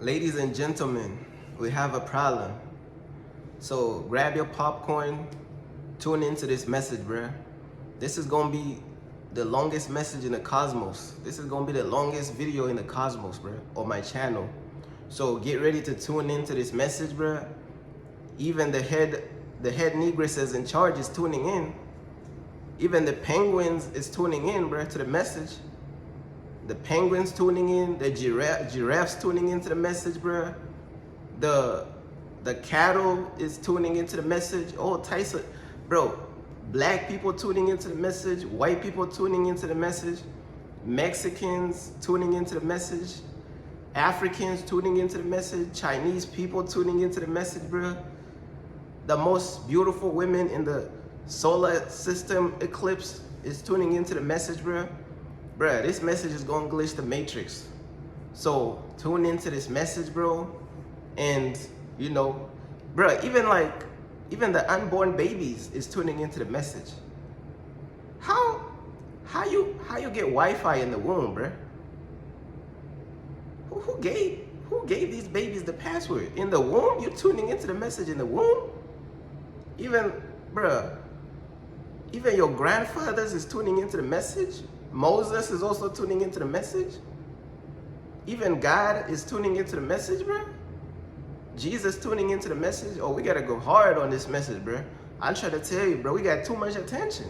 Ladies and gentlemen, we have a problem. So grab your popcorn, tune into this message, bruh. This is gonna be the longest message in the cosmos. This is gonna be the longest video in the cosmos, bruh, on my channel. So get ready to tune into this message, bruh. Even the head negresses in charge is tuning in. Even the penguins is tuning in, bruh, to the message. The penguins tuning in, the giraffes tuning into the message, bruh. The cattle is tuning into the message. All types of, bro. Black people tuning into the message, white people tuning into the message, Mexicans tuning into the message, Africans tuning into the message, Chinese people tuning into the message, bruh. The most beautiful women in the solar system eclipse is tuning into the message, bruh. Bruh, this message is gonna glitch the matrix. So tune into this message, bro. And you know, bruh, even the unborn babies is tuning into the message. How you get Wi-Fi in the womb, bruh? Who gave these babies the password? In the womb? You tuning into the message in the womb? Even, bruh, even your grandfathers is tuning into the message. Moses is also tuning into the message. Even God is tuning into the message, bro. Jesus tuning into the message. Oh, we gotta go hard on this message, bro. I'm trying to tell you, bro, we got too much attention.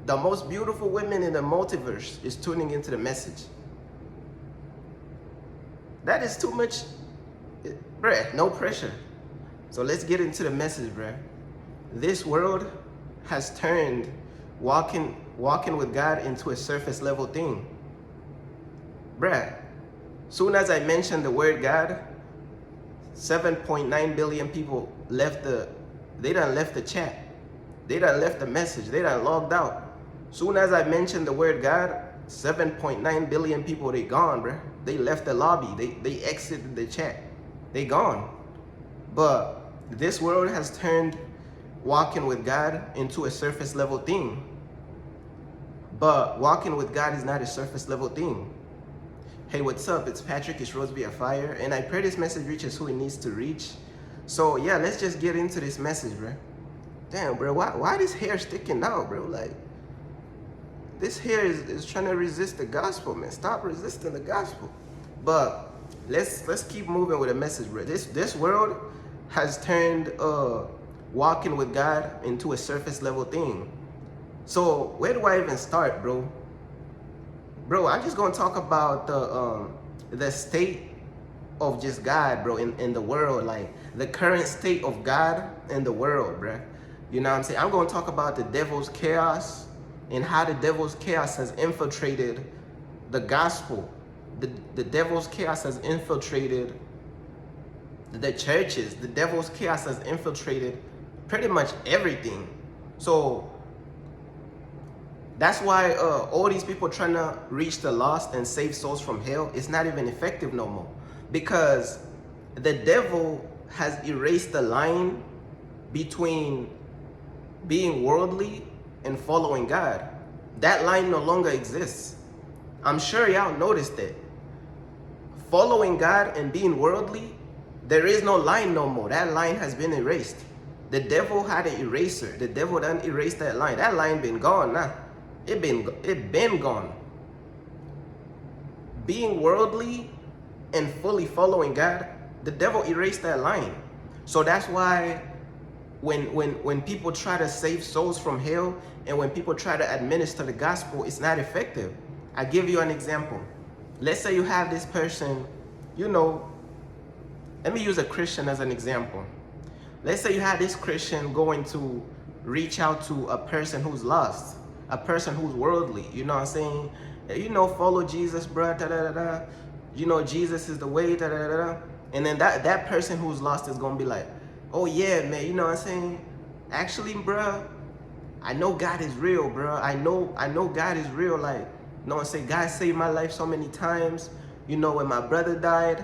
The most beautiful women in the multiverse is tuning into the message. That is too much, bro. No pressure. So let's get into the message, bro. This world has turned walking with God into a surface level thing. Bruh, soon as I mentioned the word God, 7.9 billion people left the chat. They done left the message. They done logged out. Soon as I mentioned the word God, 7.9 billion people, they gone, bruh. They left the lobby. They exited the chat. They gone. But this world has turned walking with God into a surface level thing. But walking with God is not a surface level thing. Hey, what's up? It's Patrick, it's Roseby of Fire, and I pray this message reaches who it needs to reach. So yeah, let's just get into this message, bro. Damn, bro, why this hair sticking out, bro? Like, this hair is trying to resist the gospel, man. Stop resisting the gospel. But let's keep moving with the message, bro. This world has turned walking with God into a surface level thing. So where do I even start, bro? Bro, I'm just gonna talk about the state of just God, bro, in the world, like the current state of God in the world, bro. You know what I'm saying? I'm gonna talk about the devil's chaos and how the devil's chaos has infiltrated the gospel. The devil's chaos has infiltrated the churches. The devil's chaos has infiltrated pretty much everything. So that's why all these people trying to reach the lost and save souls from hell, it's not even effective no more. Because the devil has erased the line between being worldly and following God. That line no longer exists. I'm sure y'all noticed that. Following God and being worldly, there is no line no more. That line has been erased. The devil had an eraser. The devil done erased that line. That line been gone now. It been gone. Being worldly and fully following God, the devil erased that line. So that's why when people try to save souls from hell and when people try to administer the gospel, it's not effective. I give you an example. Let's say you have this person, you know, let me use a Christian as an example. Let's say you have this Christian going to reach out to a person who's lost, a person who's worldly, you know what I'm saying? You know, follow Jesus, bro, da da da da. You know, Jesus is the way, da da da da. And then that person who's lost is gonna be like, oh yeah, man, you know what I'm saying? Actually, bro, I know God is real, bro. I know God is real. Like, you know what I'm saying? God saved my life so many times. You know, when my brother died,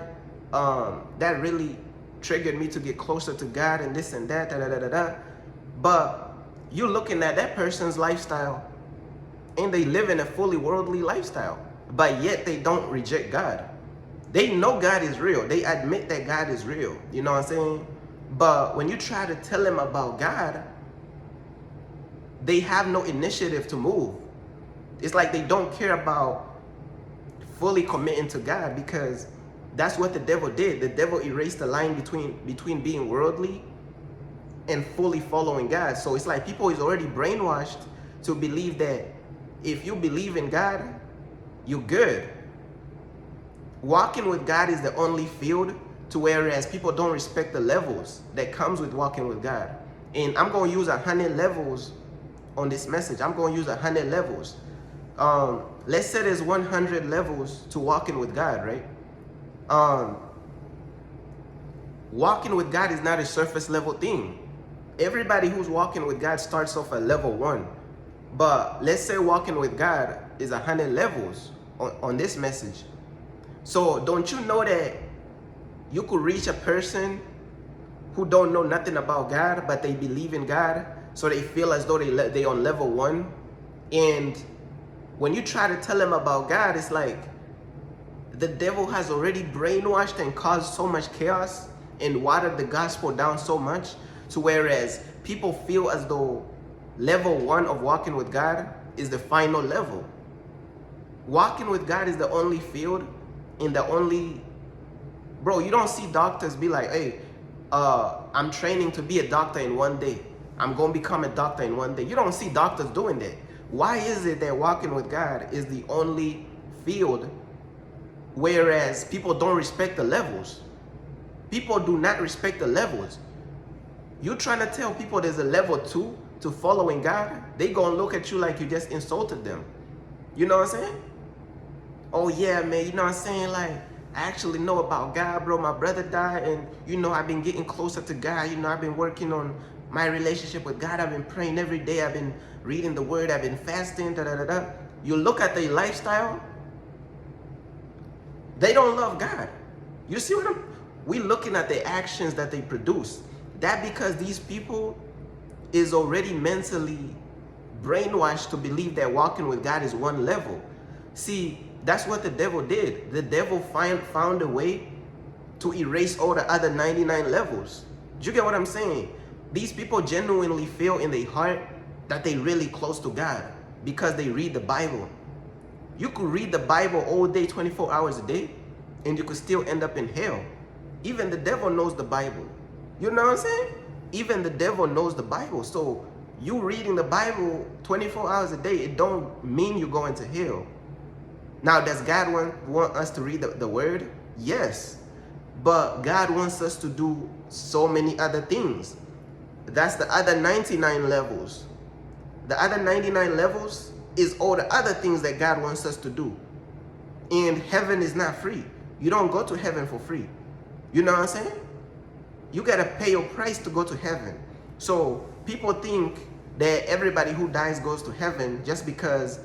that really triggered me to get closer to God and this and that, da da da da da. But you're looking at that person's lifestyle and they live in a fully worldly lifestyle, but yet they don't reject God. They know God is real. They admit that God is real. You know what I'm saying? But when you try to tell them about God, they have no initiative to move. It's like they don't care about fully committing to God, because that's what the devil did. The devil erased the line between being worldly and fully following God. So it's like people is already brainwashed to believe that if you believe in God, you're good. Walking with God is the only field to whereas people don't respect the levels that comes with walking with God. And I'm going to use 100 levels on this message. I'm going to use 100 levels. Let's say there's 100 levels to walking with God, right? Walking with God is not a surface level thing. Everybody who's walking with God starts off at level 1. But let's say walking with God is 100 levels on this message. So don't you know that you could reach a person who don't know nothing about God, but they believe in God, so they feel as though they on level 1. And when you try to tell them about God, it's like the devil has already brainwashed and caused so much chaos and watered the gospel down so much, to whereas people feel as though level 1 of walking with God is the final level. Walking with God is the only field and the only, bro, you don't see doctors be like, hey, I'm training to be a doctor in 1 day. I'm going to become a doctor in 1 day. You don't see doctors doing that. Why is it that walking with God is the only field whereas people don't respect the levels? People do not respect the levels. You trying to tell people there's a level 2 to following God, they gonna look at you like you just insulted them. You know what I'm saying? Oh yeah, man, you know what I'm saying? Like, I actually know about God, bro. My brother died, and you know, I've been getting closer to God. You know, I've been working on my relationship with God. I've been praying every day. I've been reading the word. I've been fasting, da-da-da-da. You look at their lifestyle, they don't love God. You see what we looking at the actions that they produce. That because these people is already mentally brainwashed to believe that walking with God is 1 level. See, that's what the devil did. The devil found a way to erase all the other 99 levels. Do you get what I'm saying? These people genuinely feel in their heart that they really close to God because they read the Bible. You could read the Bible all day, 24 hours a day, and you could still end up in hell. Even the devil knows the Bible. You know what I'm saying? Even the devil knows the Bible. So you reading the Bible 24 hours a day, it don't mean you're going to hell. Now, does God want us to read the word? Yes. But God wants us to do so many other things. That's the other 99 levels. The other 99 levels is all the other things that God wants us to do. And heaven is not free. You don't go to heaven for free. You know what I'm saying? You got to pay your price to go to heaven. So people think that everybody who dies goes to heaven just because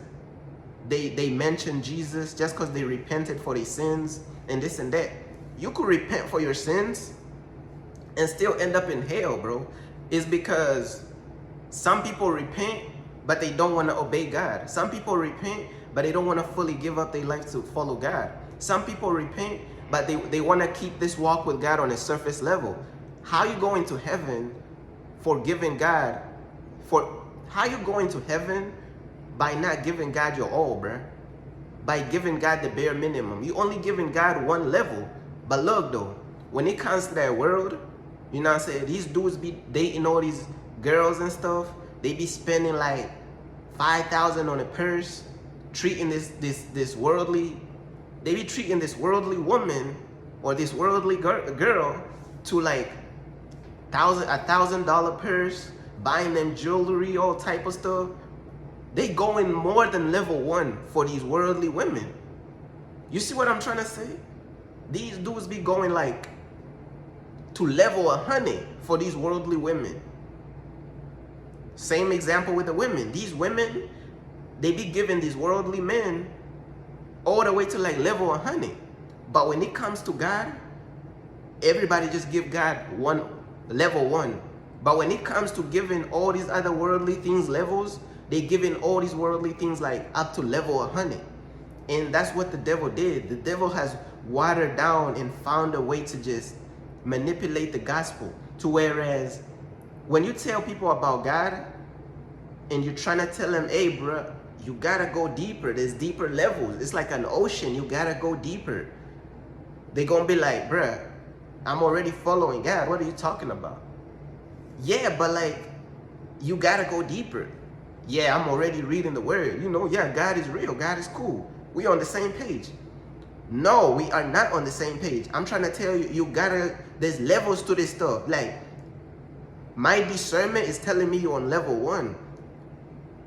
they mention Jesus, just because they repented for their sins and this and that. You could repent for your sins and still end up in hell, bro. It's because some people repent, but they don't want to obey God. Some people repent, but they don't want to fully give up their life to follow God. Some people repent, but they want to keep this walk with God on a surface level. How you going to heaven for giving God, how you going to heaven by not giving God your all, bruh? By giving God the bare minimum. You only giving God 1 level. But look though, when it comes to that world, you know what I'm saying, these dudes be dating all these girls and stuff. They be spending like 5,000 on a purse, treating this worldly, they be treating this worldly woman or this worldly girl to like $1,000 purse, buying them jewelry, all type of stuff. They going more than level 1 for these worldly women. You see what I'm trying to say? These dudes be going like to level 100 for these worldly women. Same example with the women. These women, they be giving these worldly men all the way to like level 100. But when it comes to God, everybody just give God level 1. But when it comes to giving all these other worldly things levels, they giving all these worldly things like up to level 100. And that's what the devil did. The devil has watered down and found a way to just manipulate the gospel. To whereas when you tell people about God and you're trying to tell them, hey, bro, you gotta go deeper. There's deeper levels. It's like an ocean. You gotta go deeper. They're gonna be like, bruh, I'm already following God. What are you talking about? Yeah, but like, you gotta go deeper. Yeah, I'm already reading the word. You know, yeah, God is real. God is cool. We on the same page. No, we are not on the same page. I'm trying to tell you, you gotta, there's levels to this stuff. Like, my discernment is telling me you're on level 1.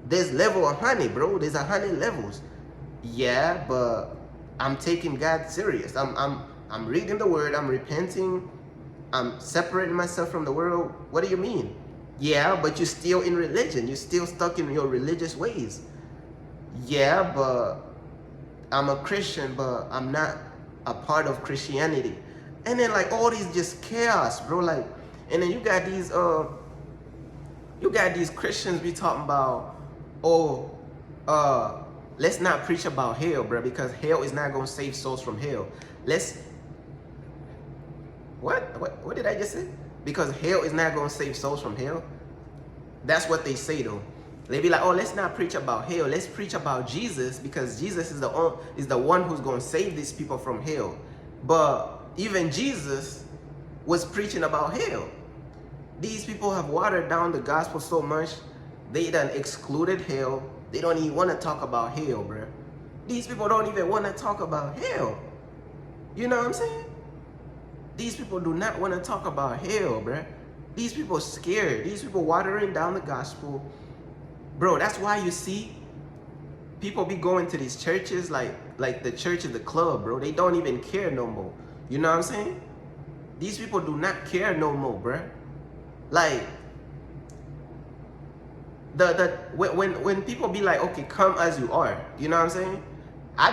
There's level 100, bro. There's 100 levels. Yeah, but I'm taking God serious. I'm reading the word. I'm repenting. I'm separating myself from the world. What do you mean? Yeah, but you're still in religion. You're still stuck in your religious ways. Yeah, but I'm a Christian, but I'm not a part of Christianity. And then like all these just chaos, bro. Like, and then you got these Christians be talking about, oh, let's not preach about hell, bro, because hell is not gonna save souls from hell. What did I just say? Because hell is not gonna save souls from hell. That's what they say though. They be like, oh, let's not preach about hell. Let's preach about Jesus, because Jesus is the one who's gonna save these people from hell. But even Jesus was preaching about hell. These people have watered down the gospel so much, they done excluded hell. They don't even want to talk about hell, bro. These people don't even want to talk about hell. You know what I'm saying? These people do not want to talk about hell, bro. These people are scared. These people watering down the gospel. Bro, that's why you see people be going to these churches like the church is the club, bro. They don't even care no more. You know what I'm saying? These people do not care no more, bro. Like, when people be like, okay, come as you are, you know what I'm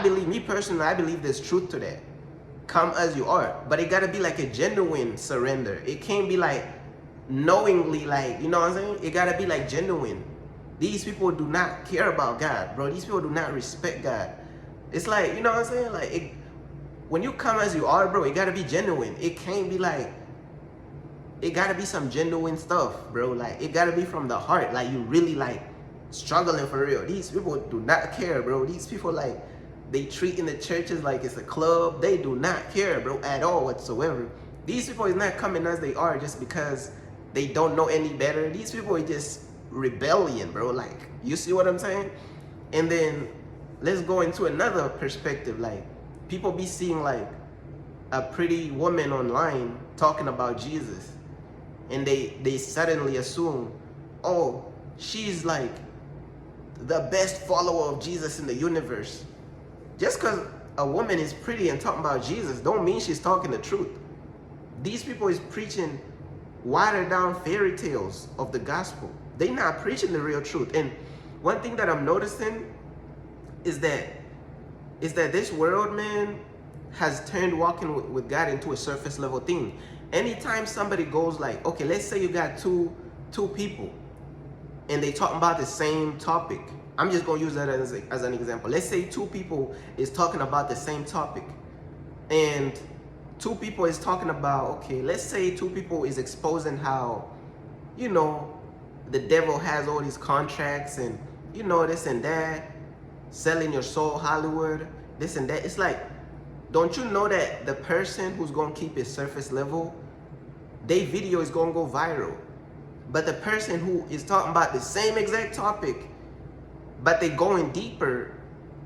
saying? Me personally, I believe there's truth to that. Come as you are, but it gotta be like a genuine surrender. It can't be like knowingly, like, you know what I'm saying? It gotta be like genuine. These people do not care about God, bro. These people do not respect God. It's like, you know what I'm saying? Like, when you come as you are, bro, it gotta be genuine. It can't be like, it gotta be some genuine stuff, bro. Like, it gotta be from the heart. Like, you really like struggling for real. These people do not care, bro. These people, like, they treating the churches like it's a club. They do not care, bro, at all whatsoever. These people is not coming as they are just because they don't know any better. These people are just rebellion, bro. Like, you see what I'm saying? And then let's go into another perspective. Like, people be seeing like a pretty woman online talking about Jesus, and they suddenly assume, oh, she's like the best follower of Jesus in the universe. Just because a woman is pretty and talking about Jesus don't mean she's talking the truth. These people is preaching watered down fairy tales of the gospel. They not preaching the real truth. And one thing that I'm noticing is that this world, man, has turned walking with God into a surface level thing. Anytime somebody goes like, okay, let's say you got two people and they talking about the same topic. I'm just gonna use that as an example. Let's say two people is talking about the same topic, and two people is talking about, okay, let's say two people is exposing how, you know, the devil has all these contracts and, you know, this and that, selling your soul, Hollywood, this and that. It's like, don't you know that the person who's gonna keep it surface level, their video is gonna go viral. But the person who is talking about the same exact topic, but they going deeper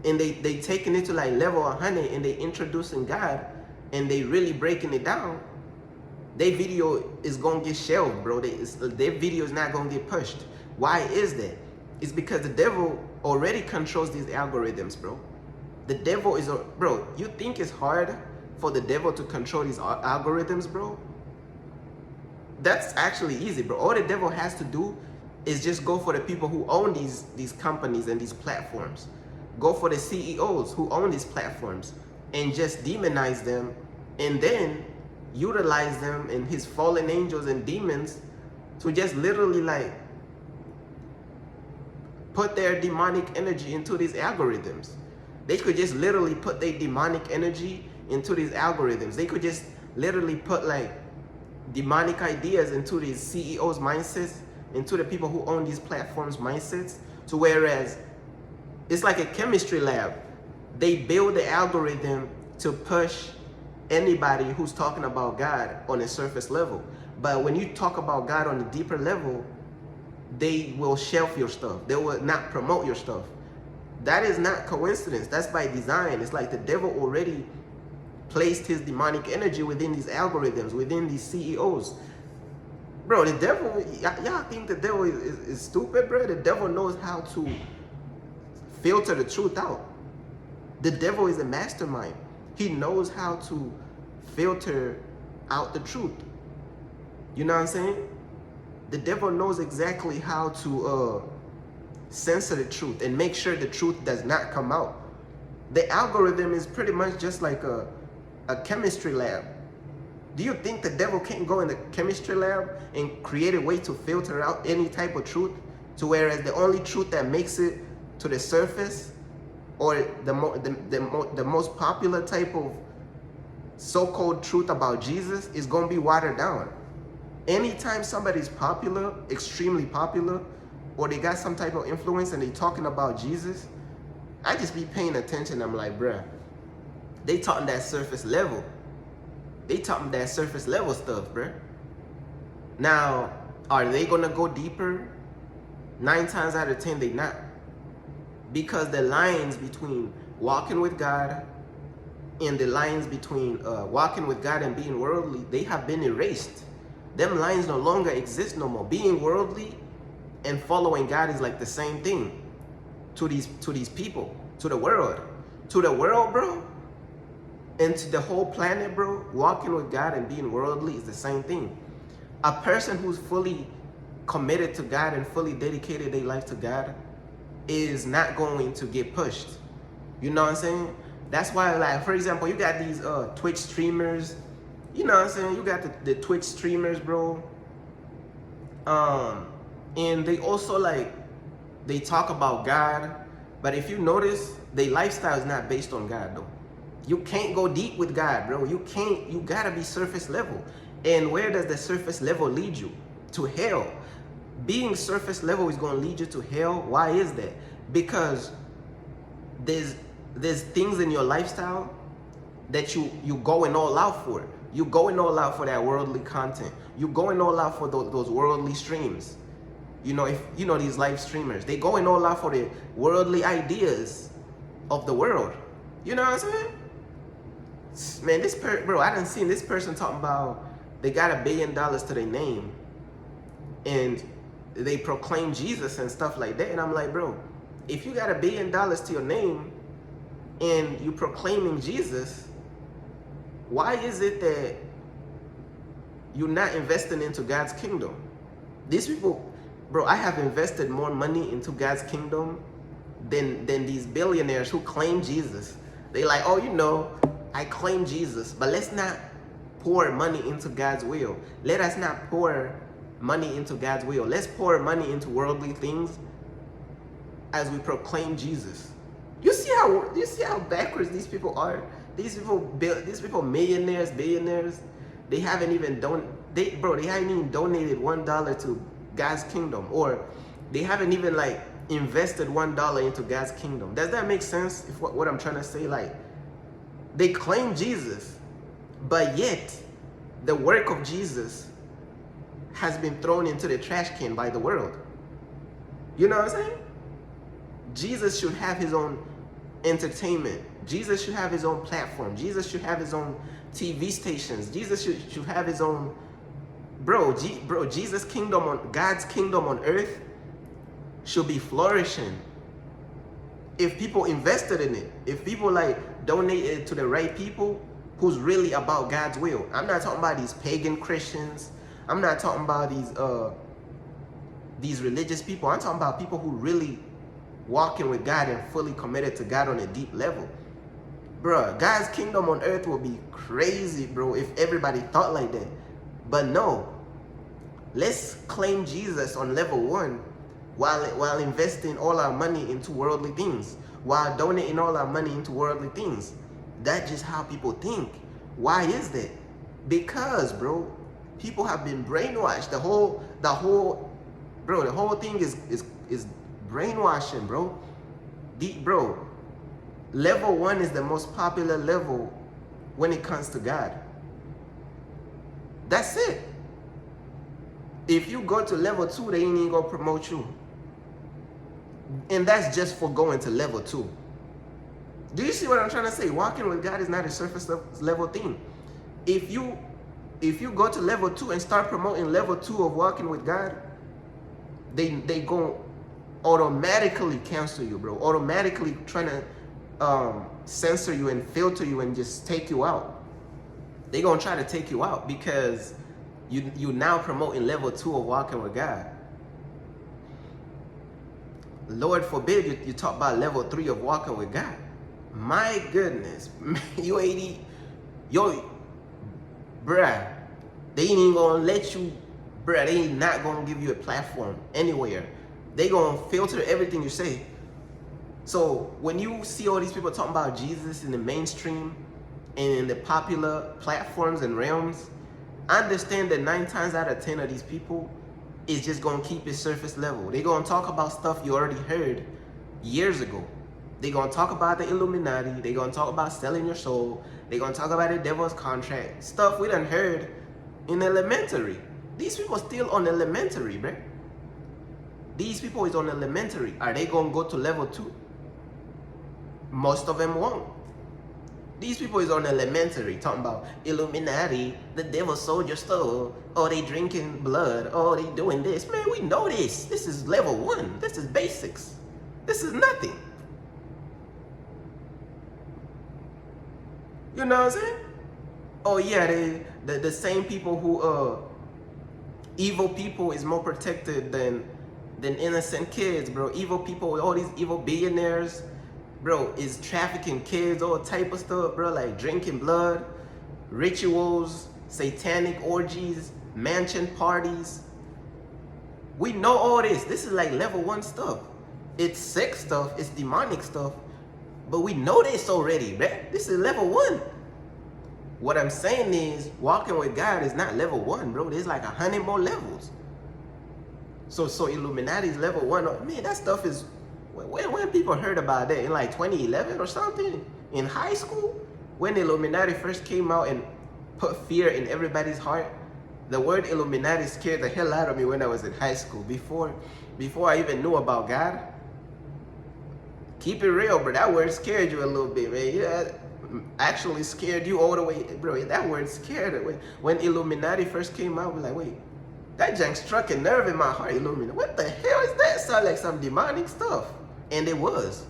and they taking it to like level 100 and they introducing God and they really breaking it down, their video is gonna get shelved, bro. Their video is not gonna get pushed. Why is that? It's because the devil already controls these algorithms, bro. The devil is, bro, you think it's hard for the devil to control these algorithms, bro? That's actually easy, bro. All the devil has to do is just go for the people who own these companies and these platforms. Go for the CEOs who own these platforms and just demonize them, and then utilize them and his fallen angels and demons to just literally like put their demonic energy into these algorithms. They could just literally put their demonic energy into these algorithms. They could just literally put like demonic ideas into these CEOs' mindsets, into the people who own these platforms' mindsets. So whereas it's like a chemistry lab, they build the algorithm to push anybody who's talking about God on a surface level. But when you talk about God on a deeper level, they will shelf your stuff. They will not promote your stuff. That is not coincidence. That's by design. It's like the devil already placed his demonic energy within these algorithms, within these CEOs. Bro, the devil, y'all think the devil is stupid, bro? The devil knows how to filter the truth out. The devil is a mastermind. He knows how to filter out the truth. You know what I'm saying? The devil knows exactly how to censor the truth and make sure the truth does not come out. The algorithm is pretty much just like a chemistry lab. Do you think the devil can't go in the chemistry lab and create a way to filter out any type of truth, to whereas the only truth that makes it to the surface, or the most popular type of so-called truth about Jesus, is going to be watered down? Anytime somebody's popular, extremely popular, or they got some type of influence and they talking about Jesus, I just be paying attention. I'm like, bruh, they talking that surface level. They talking that surface level stuff, bruh. Now, are they gonna go deeper? 9 times out of 10, they not. Because the lines between walking with God and the lines between walking with God and being worldly, they have been erased. Them lines no longer exist no more. Being worldly and following God is like the same thing to these people, to the world. To the world, bro, and to the whole planet, bro, walking with God and being worldly is the same thing. A person who's fully committed to God and fully dedicated their life to God is not going to get pushed. You know what I'm saying? That's why, like, for example, you got these Twitch streamers. You know what I'm saying? You got the Twitch streamers, bro. And they also, like, they talk about God. But if you notice, their lifestyle is not based on God, though. You can't go deep with God, bro. You can't. You gotta be surface level. And where does the surface level lead you? To hell. Being surface level is going to lead you to hell. Why is that? Because there's things in your lifestyle that you going all out for. You going all out for that worldly content. You going all out for those worldly streams. You know, if you know these live streamers, they going all out for the worldly ideas of the world. You know what I'm saying? Man, bro, I done seen this person talking about they got $1 billion to their name and they proclaim Jesus and stuff like that. And I'm like, bro, if you got $1 billion to your name and you proclaiming Jesus, why is it that you're not investing into God's kingdom? These people, bro, I have invested more money into God's kingdom than these billionaires who claim Jesus. They like, oh, you know, I claim Jesus, but let's not pour money into God's will. Let us not pour money into God's will. Let's pour money into worldly things as we proclaim Jesus. You see how backwards these people are? These people millionaires, billionaires, they haven't even they haven't even donated $1 to God's kingdom, or they haven't even like invested $1 into God's kingdom. Does that make sense? If what I'm trying to say, like, they claim Jesus, but yet the work of Jesus has been thrown into the trash can by the world. You know what I'm saying? Jesus should have his own entertainment. Jesus should have his own platform. Jesus should have his own TV stations. Jesus should have his own, Jesus' kingdom on God's kingdom on earth should be flourishing. If people invested in it, if people like donated to the right people who's really about God's will. I'm not talking about these pagan Christians. I'm not talking about these religious people. I'm talking about people who really walking with God and fully committed to God on a deep level. Bruh, God's kingdom on earth will be crazy, bro, if everybody thought like that. But no, let's claim Jesus on level 1 while investing all our money into worldly things, while donating all our money into worldly things. That's just how people think. Why is that? Because, bro, people have been brainwashed. The whole thing is brainwashing, bro. Bro, level 1 is the most popular level when it comes to God. That's it. If you go to level 2, they ain't even gonna promote you. And that's just for going to level 2. Do you see what I'm trying to say? Walking with God is not a surface level thing. If you go to level 2 and start promoting level 2 of walking with God, they go automatically cancel you, bro. Automatically trying to censor you and filter you and just take you out. They gonna try to take you out because you now promoting level 2 of walking with God. Lord forbid you talk about level 3 of walking with God. My goodness, you ain't, bruh, they ain't even gonna let you, bruh, they ain't not gonna give you a platform anywhere. They gonna filter everything you say. So when you see all these people talking about Jesus in the mainstream and in the popular platforms and realms, understand that 9 times out of 10 of these people is just gonna keep it surface level. They gonna talk about stuff you already heard years ago. They gonna talk about the Illuminati. They gonna talk about selling your soul. They gonna talk about the devil's contract. Stuff we done heard in elementary. These people still on elementary, bruh. These people is on elementary. Are they gonna go to level 2? Most of them won't. These people is on elementary talking about Illuminati, the devil sold your soul, oh they drinking blood, oh they doing this. Man, we know this. This is level 1. This is basics. This is nothing. You know what I'm saying? Oh yeah, the same people who evil people is more protected than innocent kids, bro. Evil people, all these evil billionaires, bro, is trafficking kids, all type of stuff, bro, like drinking blood, rituals, satanic orgies, mansion parties. We know all this. This is like level 1 stuff. It's sex stuff, it's demonic stuff, but we know this already, man. This is level 1. What I'm saying is, walking with God is not level 1, bro. There's like 100 more levels. So Illuminati is level 1. Man, that stuff is, when people heard about that, in like 2011 or something, in high school, when Illuminati first came out and put fear in everybody's heart. The word Illuminati scared the hell out of me when I was in high school. Before I even knew about God. Keep it real, bro. That word scared you a little bit, man. Yeah, actually scared you all the way, bro. That word scared it. When Illuminati first came out, we're like, wait, that junk struck a nerve in my heart. Illuminati, what the hell is that? Sound like some demonic stuff, and it was.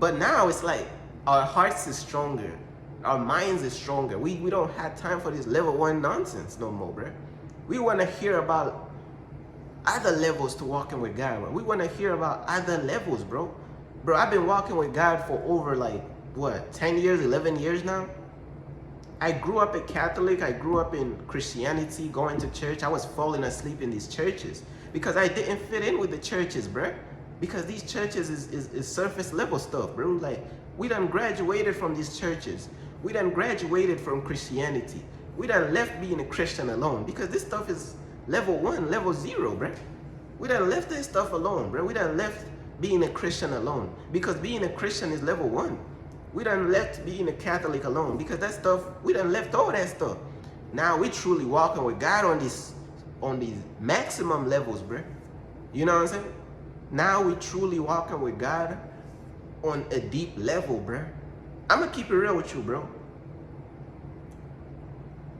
But now it's like our hearts is stronger, our minds is stronger. We don't have time for this level 1 nonsense no more, bro. We want to hear about other levels to walking with God, bro. We want to hear about other levels, bro. Bro, I've been walking with God for over like, what, 10 years, 11 years now? I grew up a Catholic. I grew up in Christianity, going to church. I was falling asleep in these churches because I didn't fit in with the churches, bro. Because these churches is surface level stuff, bro. Like, we done graduated from these churches. We done graduated from Christianity. We done left being a Christian alone because this stuff is level 1, level 0, bro. We done left this stuff alone, bro. We done left being a Christian alone because being a Christian is level 1. We done left being a Catholic alone because that stuff, we done left all that stuff. Now we truly walking with God on these maximum levels, bro. You know what I'm saying? Now we truly walking with God on a deep level, bro. I'm gonna keep it real with you, bro.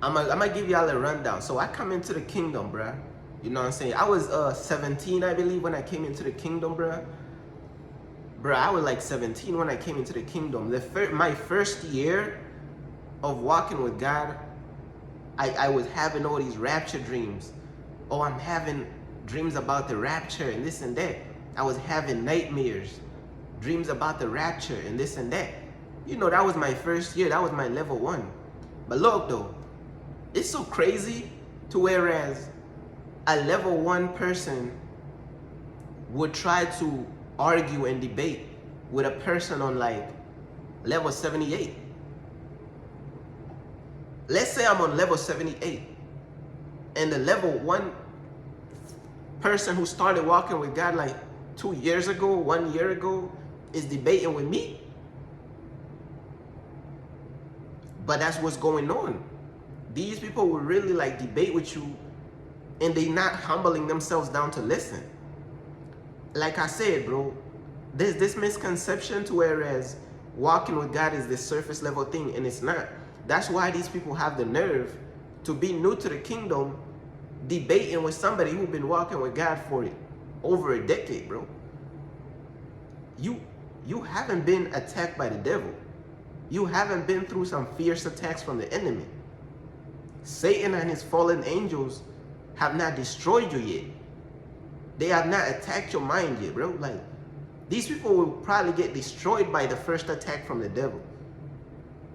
I'm gonna give y'all a rundown. So I come into the kingdom, bro. You know what I'm saying? I was 17, I believe, when I came into the kingdom, bro. Bro, I was like 17 when I came into the kingdom. My first year of walking with God, I was having all these rapture dreams. Oh, I'm having dreams about the rapture and this and that. I was having nightmares, dreams about the rapture and this and that. You know, that was my first year. That was my level 1. But look, though, it's so crazy to whereas a level 1 person would try to argue and debate with a person on like level 78. Let's say I'm on level 78, and the level 1 person who started walking with God like 2 years ago, 1 year ago, is debating with me. But that's what's going on. These people will really like debate with you, and they not humbling themselves down to listen. Like I said, bro, there's this misconception to whereas walking with God is this surface level thing, and it's not. That's why these people have the nerve to be new to the kingdom, debating with somebody who's been walking with God for over a decade, bro. You haven't been attacked by the devil. You haven't been through some fierce attacks from the enemy. Satan and his fallen angels have not destroyed you yet. They have not attacked your mind yet, bro. Like, these people will probably get destroyed by the first attack from the devil.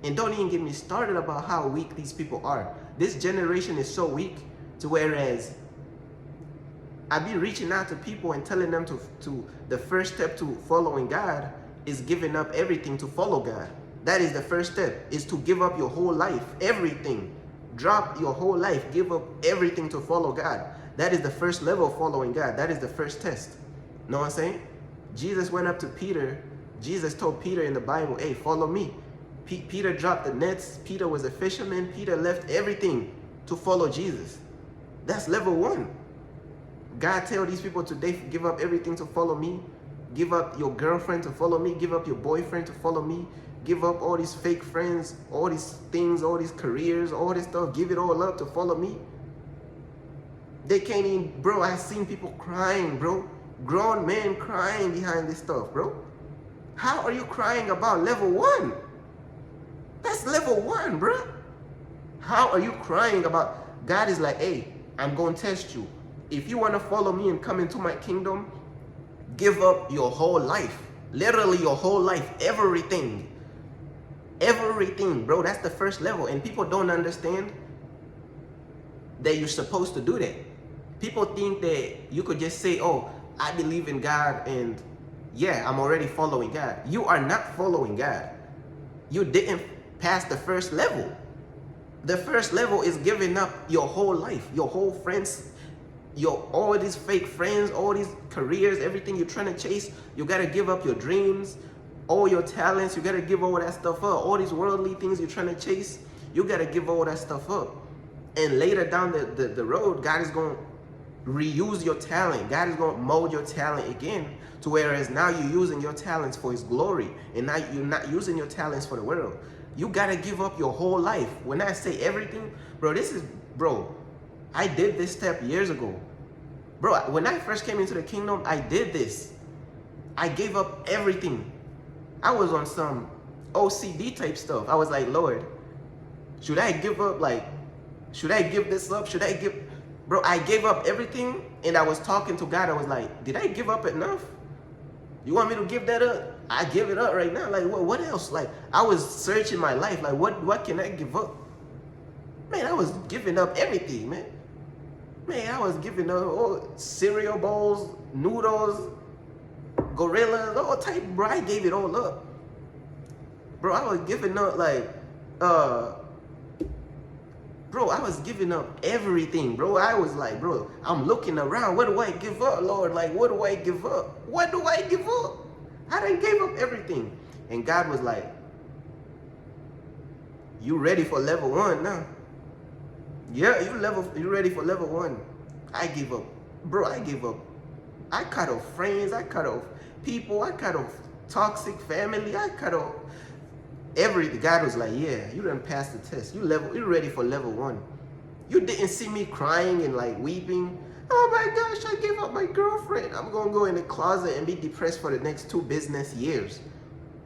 And don't even get me started about how weak these people are. This generation is so weak to whereas I be reaching out to people and telling them to the first step to following God is giving up everything to follow God. That is the first step, is to give up your whole life, everything. Drop your whole life, give up everything to follow God. That is the first level of following God. That is the first test. Know what I'm saying? Jesus went up to Peter. Jesus told Peter in the Bible, hey, follow me. Peter dropped the nets. Peter was a fisherman. Peter left everything to follow Jesus. That's level 1. God tell these people today, give up everything to follow me. Give up your girlfriend to follow me. Give up your boyfriend to follow me. Give up all these fake friends, all these things, all these careers, all this stuff. Give it all up to follow me. They can't even, bro, I've seen people crying, bro. Grown men crying behind this stuff, bro. How are you crying about level 1? That's level 1, bro. How are you crying about, God is like, hey, I'm going to test you. If you want to follow me and come into my kingdom, give up your whole life. Literally your whole life, everything. Everything, bro. That's the first level. And people don't understand that you're supposed to do that. People think that you could just say, oh, I believe in God and yeah, I'm already following God. You are not following God. You didn't pass the first level. The first level is giving up your whole life, your whole friends, all these fake friends, all these careers, everything you're trying to chase. You got to give up your dreams, all your talents. You got to give all that stuff up. All these worldly things you're trying to chase, you got to give all that stuff up. And later down the road, God is going to reuse your talent. God is going to mold your talent again to whereas now you're using your talents for his glory and now you're not using your talents for the world. You got to give up your whole life. When I say everything, bro, I did this step years ago. Bro, when I first came into the kingdom, I did this. I gave up everything. I was on some OCD type stuff. I was like, Lord, should I give up? Like, should I give this up? Should I give? Bro, I gave up everything and I was talking to God. I was like, did I give up enough? You want me to give that up? I give it up right now. Like, what else? Like, I was searching my life. Like, what can I give up? Man, I was giving up everything, man. Man, I was giving up cereal bowls, noodles, gorillas, all type, bro. I gave it all up. Bro, I was giving up like, bro, I was giving up everything, bro. I was like, bro, I'm looking around. What do I give up, Lord? Like, what do I give up? What do I give up? I done gave up everything. And God was like, you ready for level 1 now? Yeah, you ready for level 1. I give up. Bro, I give up. I cut off friends. I cut off people. I cut off toxic family. I cut off everything. God was like, yeah, you done passed the test. You're ready for level 1. You didn't see me crying and like weeping. Oh my gosh, I gave up my girlfriend. I'm going to go in the closet and be depressed for the next 2 business years.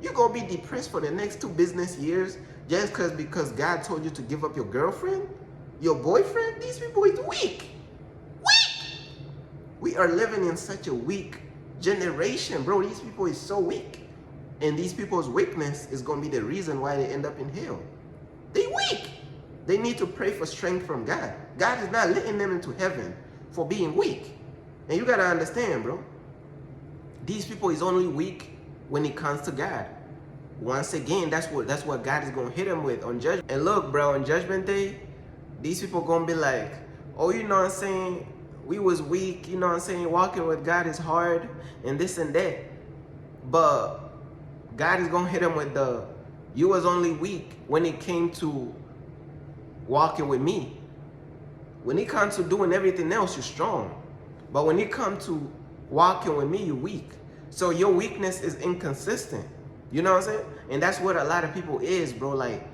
You're going to be depressed for the next 2 business years just because God told you to give up your girlfriend? Your boyfriend? These people is weak. Weak! We are living in such a weak generation, bro. These people is so weak. And these people's weakness is going to be the reason why they end up in hell. They weak. They need to pray for strength from God. God is not letting them into heaven for being weak. And you got to understand, bro. These people is only weak when it comes to God. once again, that's what God is gonna hit them with on judgment. And look, bro, on judgment day, these people gonna be like, oh, you know what I'm saying? We was weak, you know what I'm saying? Walking with God is hard and this and that. But God is gonna hit them with you was only weak when it came to walking with me. When it comes to doing everything else, you're strong. But when it comes to walking with me, you're weak. So your weakness is inconsistent. You know what I'm saying? And that's what a lot of people is, bro. Like,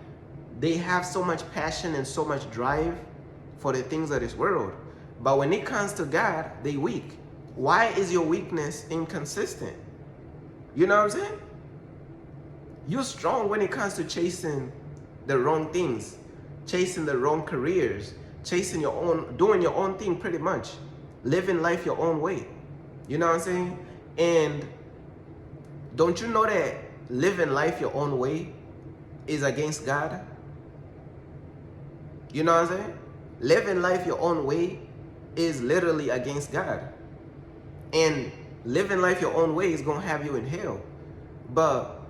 they have so much passion and so much drive for the things of this world. But when it comes to God, they weak. Why is your weakness inconsistent? You know what I'm saying? You're strong when it comes to chasing the wrong things, chasing the wrong careers, chasing your own, doing your own thing pretty much, living life your own way. You know what I'm saying? And don't you know that living life your own way is against God? You know what I'm saying? Living life your own way is literally against God. And living life your own way is going to have you in hell. But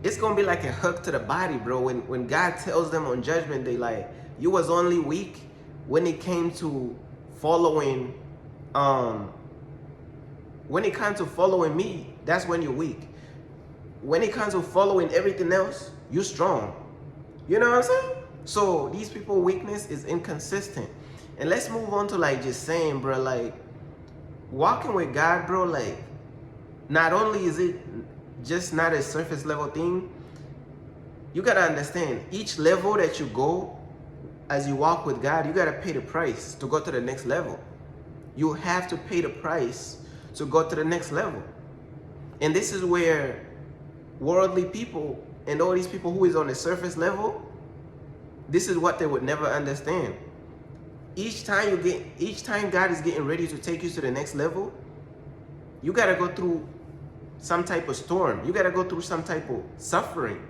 it's going to be like a hook to the body, bro. When God tells them on judgment day, like, you was only weak when it came to following, me, that's when you're weak. When it comes to following everything else, you're strong. You know what I'm saying? So these people's weakness is inconsistent. And let's move on to like just saying, bro, like walking with God, bro, like not only is it just not a surface level thing, you gotta understand each level that you go as you walk with God, you gotta pay the price to go to the next level. You have to pay the price to go to the next level. And this is where worldly people and all these people who is on the surface level, this is what they would never understand. Each time God is getting ready to take you to the next level, you gotta go through some type of storm. You gotta go through some type of suffering.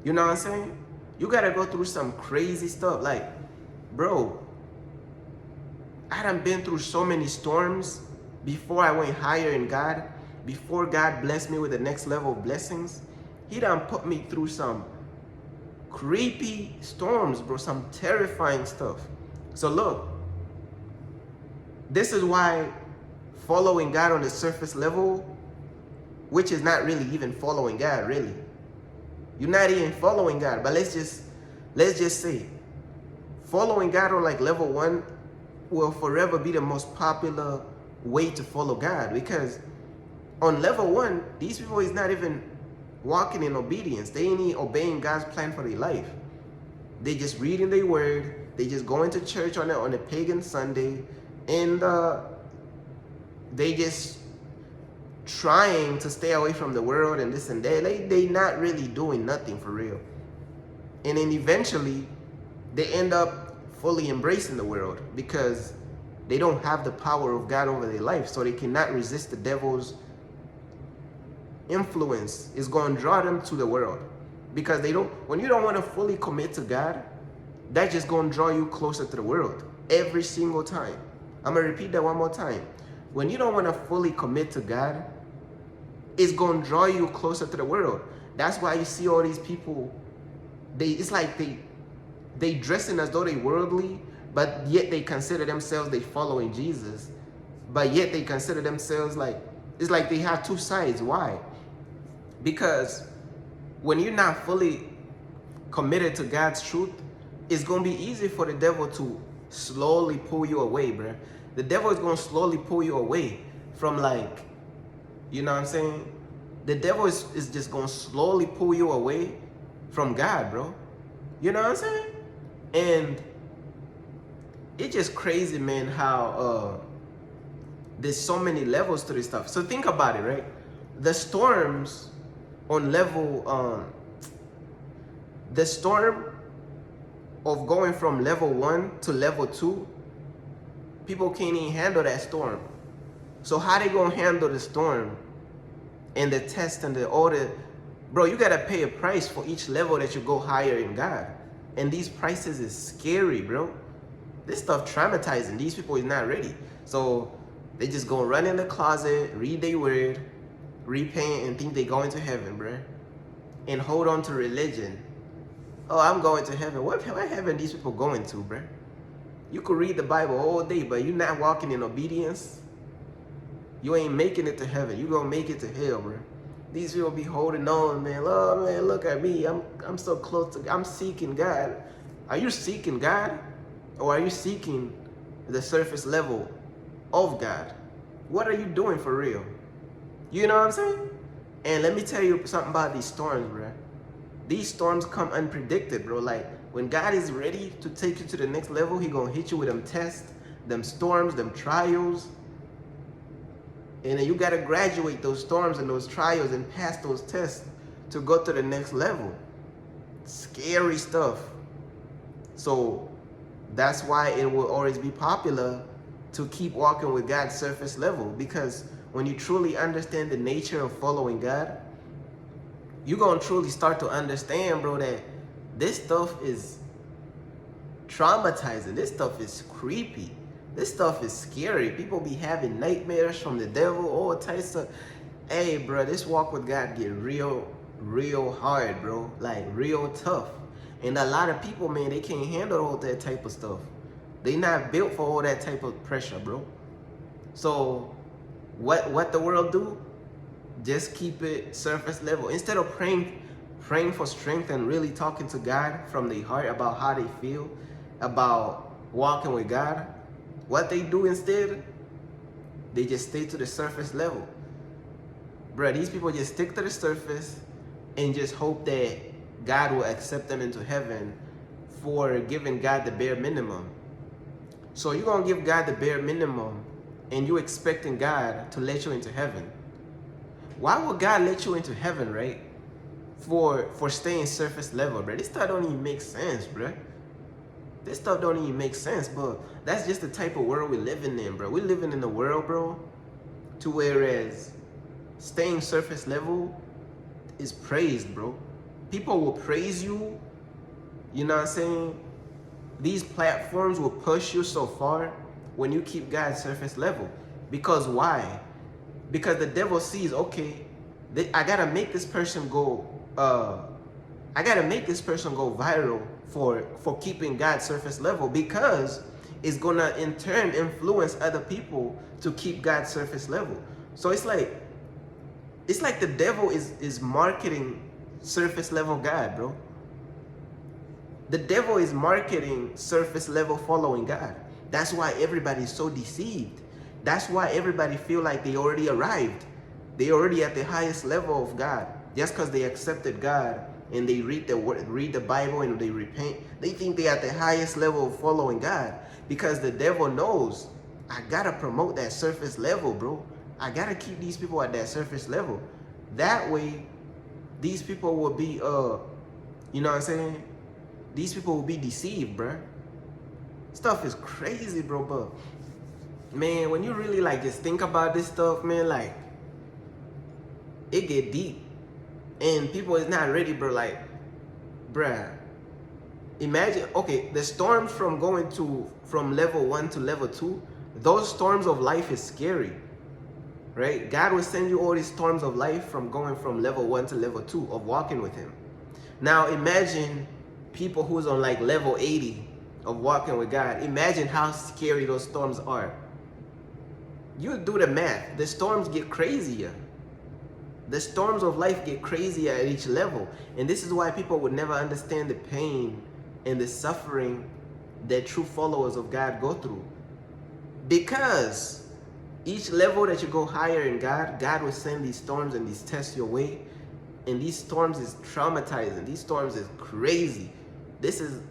You know what I'm saying? You gotta go through some crazy stuff. Like, bro, I done been through so many storms before I went higher in God. Before God blessed me with the next level of blessings, He done put me through some creepy storms, bro, some terrifying stuff. So look, this is why following God on the surface level, which is not really even following God, really. You're not even following God, but let's just say following God on like level 1 will forever be the most popular way to follow God, because on level 1, these people is not even walking in obedience. They ain't even obeying God's plan for their life. They just reading their word. They just going to church on a pagan Sunday, and they just trying to stay away from the world and this and that. They not really doing nothing for real. And then eventually they end up fully embracing the world because they don't have the power of God over their life, so they cannot resist the devil's influence. Is going to draw them to the world, because when you don't want to fully commit to God, that's just going to draw you closer to the world every single time. I'm going to repeat that one more time. When you don't want to fully commit to God, it's going to draw you closer to the world. That's why you see all these people, it's like they dressing as though they worldly, but yet they consider themselves they following Jesus, but yet they consider themselves like, it's like they have two sides. Why? Because when you're not fully committed to God's truth, it's going to be easy for the devil to slowly pull you away, bro. The devil is going to slowly pull you away from, like, you know what I'm saying? The devil is just going to slowly pull you away from God, bro. You know what I'm saying? And it's just crazy, man, how there's so many levels to this stuff. So think about it, right? The storms on level, the storm of going from level 1 to level 2, people can't even handle that storm. So how they gonna handle the storm and the test and bro, you gotta pay a price for each level that you go higher in God. And these prices is scary, bro. This stuff traumatizing. These people is not ready. So they just gonna run in the closet, read their word, repent and think they going to heaven, bruh, and hold on to religion. Oh, I'm going to heaven. What heaven these people going to, bruh? You could read the Bible all day, but you're not walking in obedience. You ain't making it to heaven. You gonna make it to hell, bruh. These people be holding on, man. Oh man, look at me. I'm so close to. I'm seeking God. Are you seeking God, or are you seeking the surface level of God? What are you doing for real? You know what I'm saying? And let me tell you something about these storms, bro. These storms come unpredicted, bro. Like, when God is ready to take you to the next level, he gonna hit you with them tests, them storms, them trials. And then you gotta graduate those storms and those trials and pass those tests to go to the next level. Scary stuff. So that's why it will always be popular to keep walking with God's surface level, because when you truly understand the nature of following God, you're gonna truly start to understand, bro, that this stuff is traumatizing. This stuff is creepy. This stuff is scary. People be having nightmares from the devil, all types of. Hey, bro, this walk with God get real hard, bro. Like, real tough. And a lot of people, man, they can't handle all that type of stuff. They not built for all that type of pressure, bro. So what the world do? Just keep it surface level. Instead of praying for strength and really talking to God from their heart about how they feel about walking with God, what they do instead, they just stay to the surface level. Bruh, these people just stick to the surface and just hope that God will accept them into heaven for giving God the bare minimum. So you're gonna give God the bare minimum and you expecting God to let you into heaven. Why would God let you into heaven, right? For staying surface level, bro. This stuff don't even make sense, bro. This stuff don't even make sense, but that's just the type of world we're living in, bro. We're living in a world, bro, to whereas staying surface level is praised, bro. People will praise you, you know what I'm saying? These platforms will push you so far when you keep God's surface level. Because why? Because the devil sees, okay, I gotta make this person go, viral for keeping God's surface level, because it's gonna in turn influence other people to keep God's surface level. So it's like the devil is marketing surface level God, bro. The devil is marketing surface level following God. That's why everybody's so deceived. That's why everybody feel like they already arrived. They already at the highest level of God. Just because they accepted God and they read the Bible and they repent, they think they at the highest level of following God. Because the devil knows, I gotta promote that surface level, bro. I gotta keep these people at that surface level. That way, these people will be, you know what I'm saying? These people will be deceived, bro. Stuff is crazy, bro, but man, when you really like just think about this stuff, man, like it get deep. And people is not ready, bro. Like, bruh, imagine, okay, the storms from going from level 1 to level 2, those storms of life is scary, right? God will send you all these storms of life from going from level 1 to level 2 of walking with him. Now imagine people who's on like level 80 of walking with God. Imagine how scary those storms are. You do the math. The storms get crazier. The storms of life get crazier at each level. And this is why people would never understand the pain and the suffering that true followers of God go through. Because each level that you go higher in God, God will send these storms and these tests your way. And these storms is traumatizing. These storms is crazy. This is,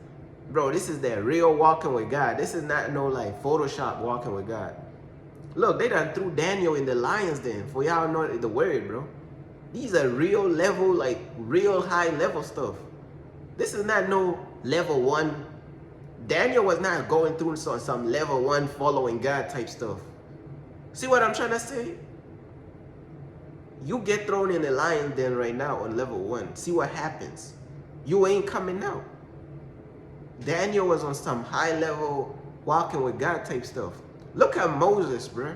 bro, this is that real walking with God. This is not no like Photoshop walking with God. Look, they done threw Daniel in the lion's den. For y'all know the word, bro. These are real level, like real high level stuff. This is not no level 1. Daniel was not going through some level 1 following God type stuff. See what I'm trying to say? You get thrown in the lion's den right now on level 1. See what happens. You ain't coming out. Daniel was on some high level walking with God type stuff. Look at Moses, bro.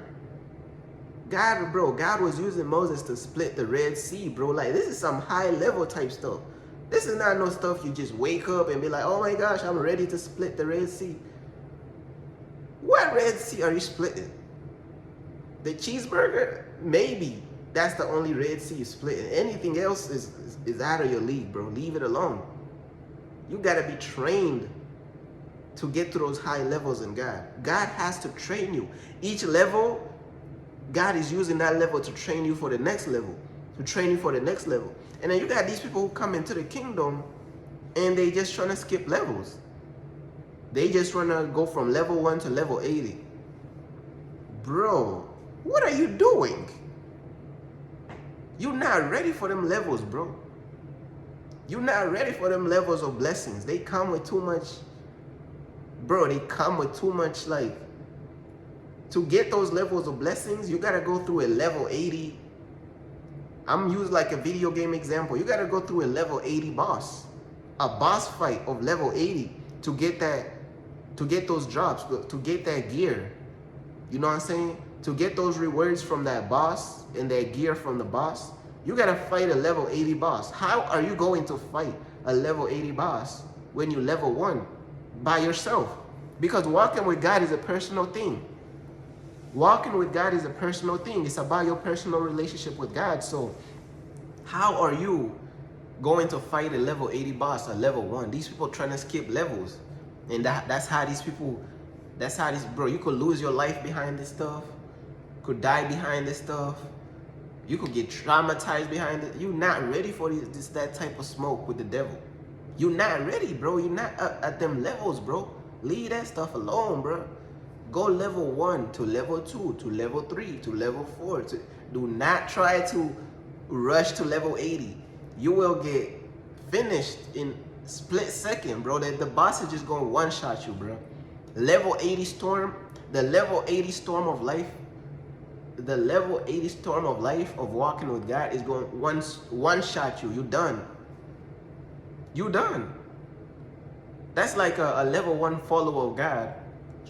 God was using Moses to split the Red Sea, bro. Like, this is some high level type stuff. This is not no stuff you just wake up and be like, oh my gosh, I'm ready to split the Red Sea. What Red Sea are you splitting? The cheeseburger? Maybe. That's the only Red Sea you splitting. Anything else is out of your league, bro. Leave it alone. You gotta be trained to get to those high levels in God. God has to train you. Each level, God is using that level to train you for the next level. To train you for the next level. And then you got these people who come into the kingdom and they just trying to skip levels. They just want to go from level 1 to level 80. Bro, what are you doing? You're not ready for them levels, bro. You're not ready for them levels of blessings. They come with too much, bro, they come with too much, like, to get those levels of blessings, you got to go through a level 80. I'm using like a video game example. You got to go through a level 80 boss. A boss fight of level 80 to get that, to get those drops, to get that gear. You know what I'm saying? To get those rewards from that boss and that gear from the boss, you got to fight a level 80 boss. How are you going to fight a level 80 boss when you level 1 by yourself? Because walking with God is a personal thing. Walking with God is a personal thing. It's about your personal relationship with God. So how are you going to fight a level 80 boss, a level 1? These people trying to skip levels. And that's how these people, bro, you could lose your life behind this stuff. Could die behind this stuff. You could get traumatized behind it. You're not ready for that type of smoke with the devil. You're not ready, bro. You're not at them levels, bro. Leave that stuff alone, bro. Go level 1 to level 2 to level 3 to level 4. Do not try to rush to level 80. You will get finished in split second, bro. The boss is just going to one-shot you, bro. Level 80 storm, the level 80 storm of life, the level 80 storm of life of walking with God is going one-shot you. You done. You done. That's like a level 1 follower of God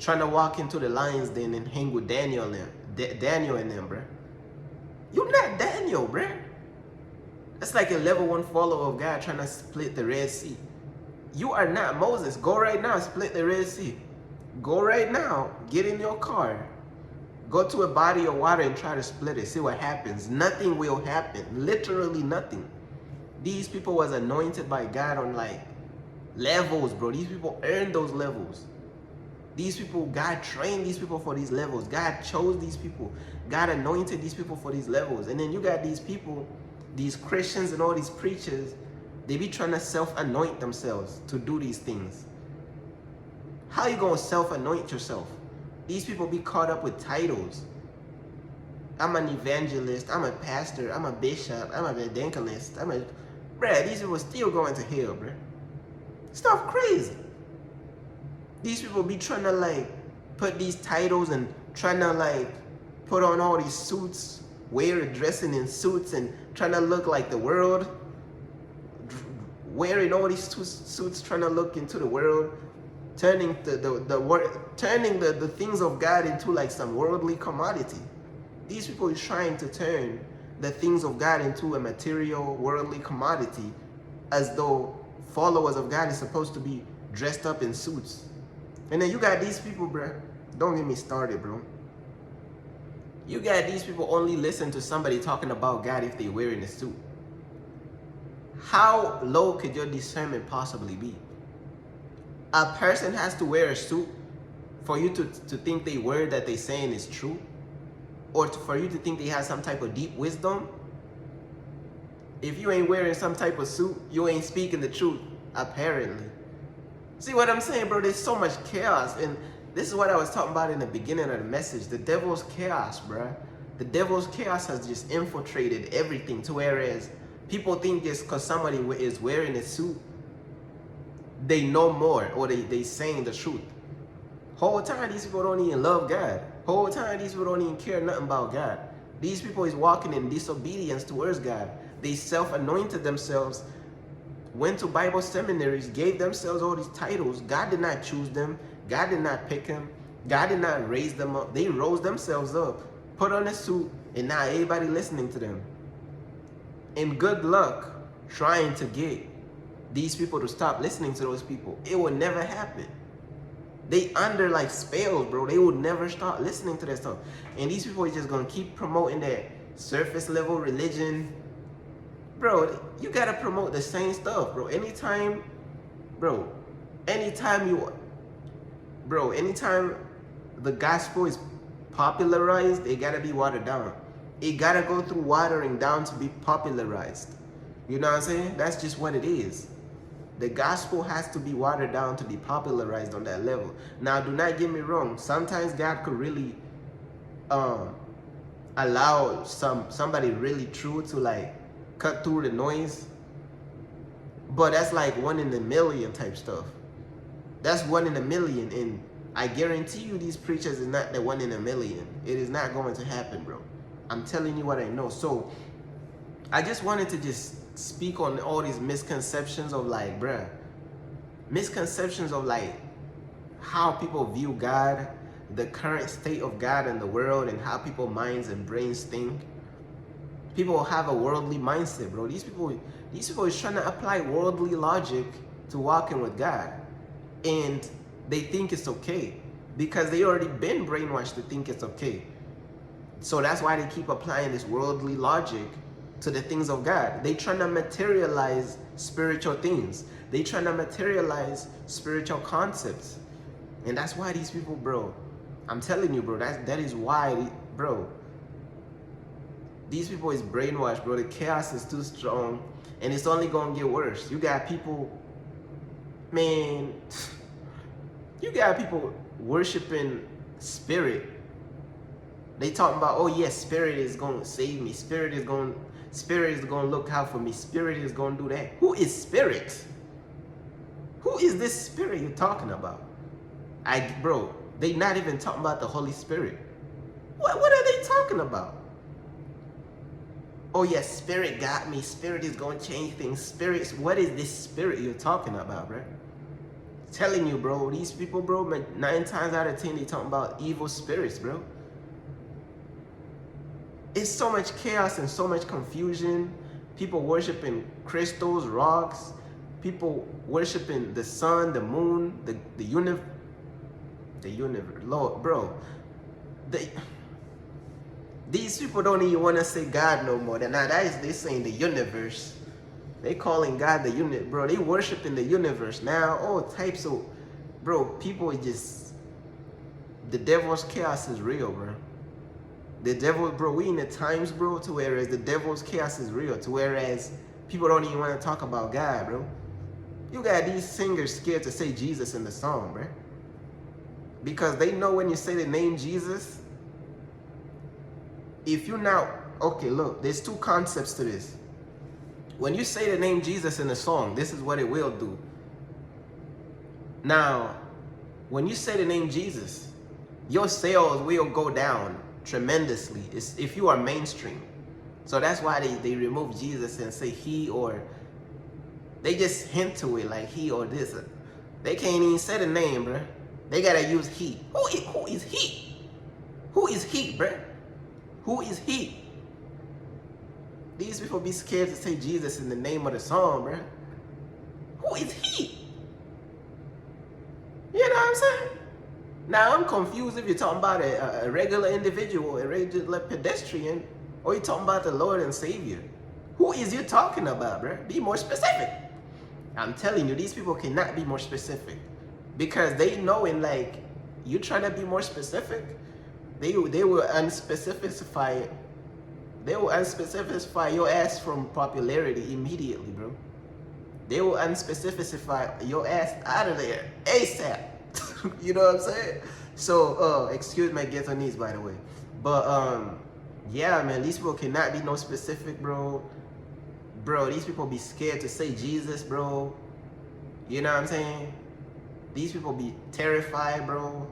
trying to walk into the lion's den and hang with Daniel and them, bruh. You're not Daniel, bruh. That's like a level 1 follower of God trying to split the Red Sea. You are not Moses. Go right now, split the Red Sea. Go right now, get in your car. Go to a body of water and try to split it. See what happens. Nothing will happen. Literally nothing. These people was anointed by God on like levels, bro. These people earned those levels. These people, God trained these people for these levels. God chose these people. God anointed these people for these levels. And then you got these people, these Christians and all these preachers, they be trying to self-anoint themselves to do these things. How you gonna self-anoint yourself? These people be caught up with titles. I'm an evangelist, I'm a pastor, I'm a bishop, I'm a evangelist, bruh, these people still going to hell, bruh. Stuff crazy. These people be trying to like put these titles and trying to like put on all these suits, dressing in suits and trying to look like the world, wearing all these suits, trying to look into the world, turning the things of God into like some worldly commodity. These people is trying to turn the things of God into a material, worldly commodity, as though followers of God is supposed to be dressed up in suits. And then you got these people, bro. Don't get me started, bro. You got these people only listen to somebody talking about God if they're wearing a suit. How low could your discernment possibly be? A person has to wear a suit for you to think the word that they're saying is true? Or for you to think they have some type of deep wisdom? If you ain't wearing some type of suit, you ain't speaking the truth, apparently. See what I'm saying, bro? There's so much chaos. And this is what I was talking about in the beginning of the message. The devil's chaos, bro. The devil's chaos has just infiltrated everything to whereas people think just because somebody is wearing a suit, they know more or they saying the truth. Whole time these people don't even love God. Whole time these people don't even care nothing about God. These people is walking in disobedience towards God. They self-anointed themselves, went to Bible seminaries, gave themselves all these titles. God did not choose them. God did not pick them. God did not raise them up. They rose themselves up, put on a suit, And now everybody listening to them. And good luck trying to get these people to stop listening to those people. It will never happen. They under like spells, bro. They will never stop listening to that stuff. And these people are just gonna keep promoting that surface level religion. Bro, you gotta promote the same stuff, bro. Anytime the gospel is popularized, it gotta be watered down. It gotta go through watering down to be popularized. You know what I'm saying? That's just what it is. The gospel has to be watered down to be popularized on that level. Now, do not get me wrong. Sometimes God could really allow somebody really true to like cut through the noise. But that's like 1 in a million type stuff. That's 1 in a million. And I guarantee you these preachers is not the 1 in a million. It is not going to happen, bro. I'm telling you what I know. So I just wanted to just speak on all these misconceptions of like, bruh, misconceptions of like how people view God, the current state of God in the world, and how people minds and brains think. People have a worldly mindset, bro. These people is trying to apply worldly logic to walking with God, and they think it's okay because they already been brainwashed to think it's okay. So that's why they keep applying this worldly logic to the things of God. They trying to materialize spiritual things. They trying to materialize spiritual concepts. And that's why these people, bro, I'm telling you, bro, that is why, bro, these people is brainwashed, bro. The chaos is too strong, and it's only gonna get worse. You got people, man, you got people worshiping spirit. They talking about, oh yes, spirit is gonna save me. Spirit is gonna look out for me. Spirit is gonna do that. Who is spirit? Who is this spirit you're talking about? Bro, they not even talking about the Holy Spirit. What are they talking about? Oh yes, spirit got me. Spirit is gonna change things. Spirits, what is this spirit you're talking about, bro? Telling you, bro, these people, bro, 9 times out of 10, they talking about evil spirits, bro. It's so much chaos and so much confusion. People worshiping crystals, rocks. People worshiping the sun, the moon, the universe. Lord, bro. These people don't even want to say God no more. Now they saying the universe. They calling God the unit, bro. They worshiping the universe now. All types of, bro. People are just, the devil's chaos is real, bro. The devil, bro, we in the times, bro, to whereas the devil's chaos is real, to whereas people don't even want to talk about God, bro. You got these singers scared to say Jesus in the song, bro. Because they know when you say the name Jesus, if you now, okay, look, there's 2 concepts to this. When you say the name Jesus in the song, this is what it will do. Now, when you say the name Jesus, your sales will go down tremendously if you are mainstream. So that's why they remove Jesus and say he, or they just hint to it like he or this. They can't even say the name, bro. They gotta use he. Who is he? Who is he, bro? Who is he? These people be scared to say Jesus in the name of the song, bro. Who is he? You know what I'm saying? Now, I'm confused if you're talking about a regular individual, a regular pedestrian, or you're talking about the Lord and Savior. Who is you talking about, bro? Be more specific. I'm telling you, these people cannot be more specific. Because they know in like, you trying to be more specific, they will unspecify your ass from popularity immediately, bro. They will unspecify your ass out of there ASAP. You know what I'm saying? So, excuse my Ghettonese, by the way. But, yeah, man, these people cannot be no specific, bro. Bro, these people be scared to say Jesus, bro. You know what I'm saying? These people be terrified, bro.